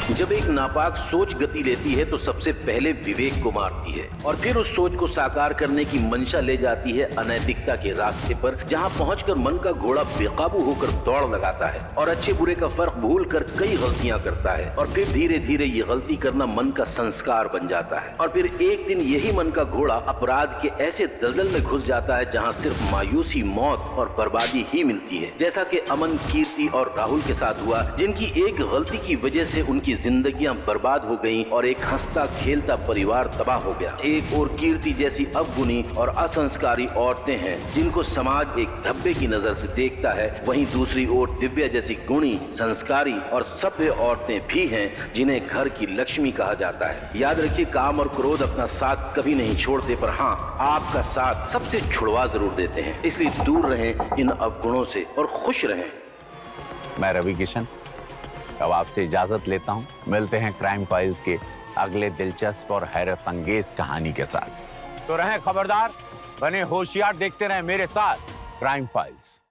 जब एक नापाक सोच गति लेती है तो सबसे पहले विवेक को मारती है और फिर उस सोच को साकार करने की मंशा ले जाती है अनैतिकता के रास्ते पर, जहां पहुंचकर मन का घोड़ा बेकाबू होकर दौड़ लगाता है और अच्छे बुरे का फर्क भूलकर कई गलतियां करता है, और फिर धीरे धीरे ये गलती करना मन का संस्कार बन जाता है, और फिर एक दिन यही मन का घोड़ा अपराध के ऐसे दलदल में घुस जाता है जहाँ सिर्फ मायूसी, मौत और बर्बादी ही मिलती है, जैसा कि अमन, कीर्ति और राहुल के साथ हुआ, जिनकी एक गलती की वजह से उनकी जिंदगियां बर्बाद हो गईं और एक हंसता खेलता परिवार तबाह हो गया। एक और कीर्ति जैसी अवगुणी और असंस्कारी औरतें हैं जिनको समाज एक धब्बे की नजर से देखता है, वहीं दूसरी ओर दिव्या जैसी गुणी, संस्कारी और सभ्य औरतें भी हैं जिन्हें घर की लक्ष्मी कहा जाता है। याद रखिए, काम और क्रोध अपना साथ कभी नहीं छोड़ते, पर हाँ, आपका साथ सबसे छुड़वा जरूर देते हैं, इसलिए दूर रहें इन अवगुणों से और खुश रहें। मैं रवि किशन अब आपसे इजाजत लेता हूं। मिलते हैं क्राइम फाइल्स के अगले दिलचस्प और हैरत अंगेज कहानी के साथ। तो रहें खबरदार, बने होशियार, देखते रहें मेरे साथ क्राइम फाइल्स।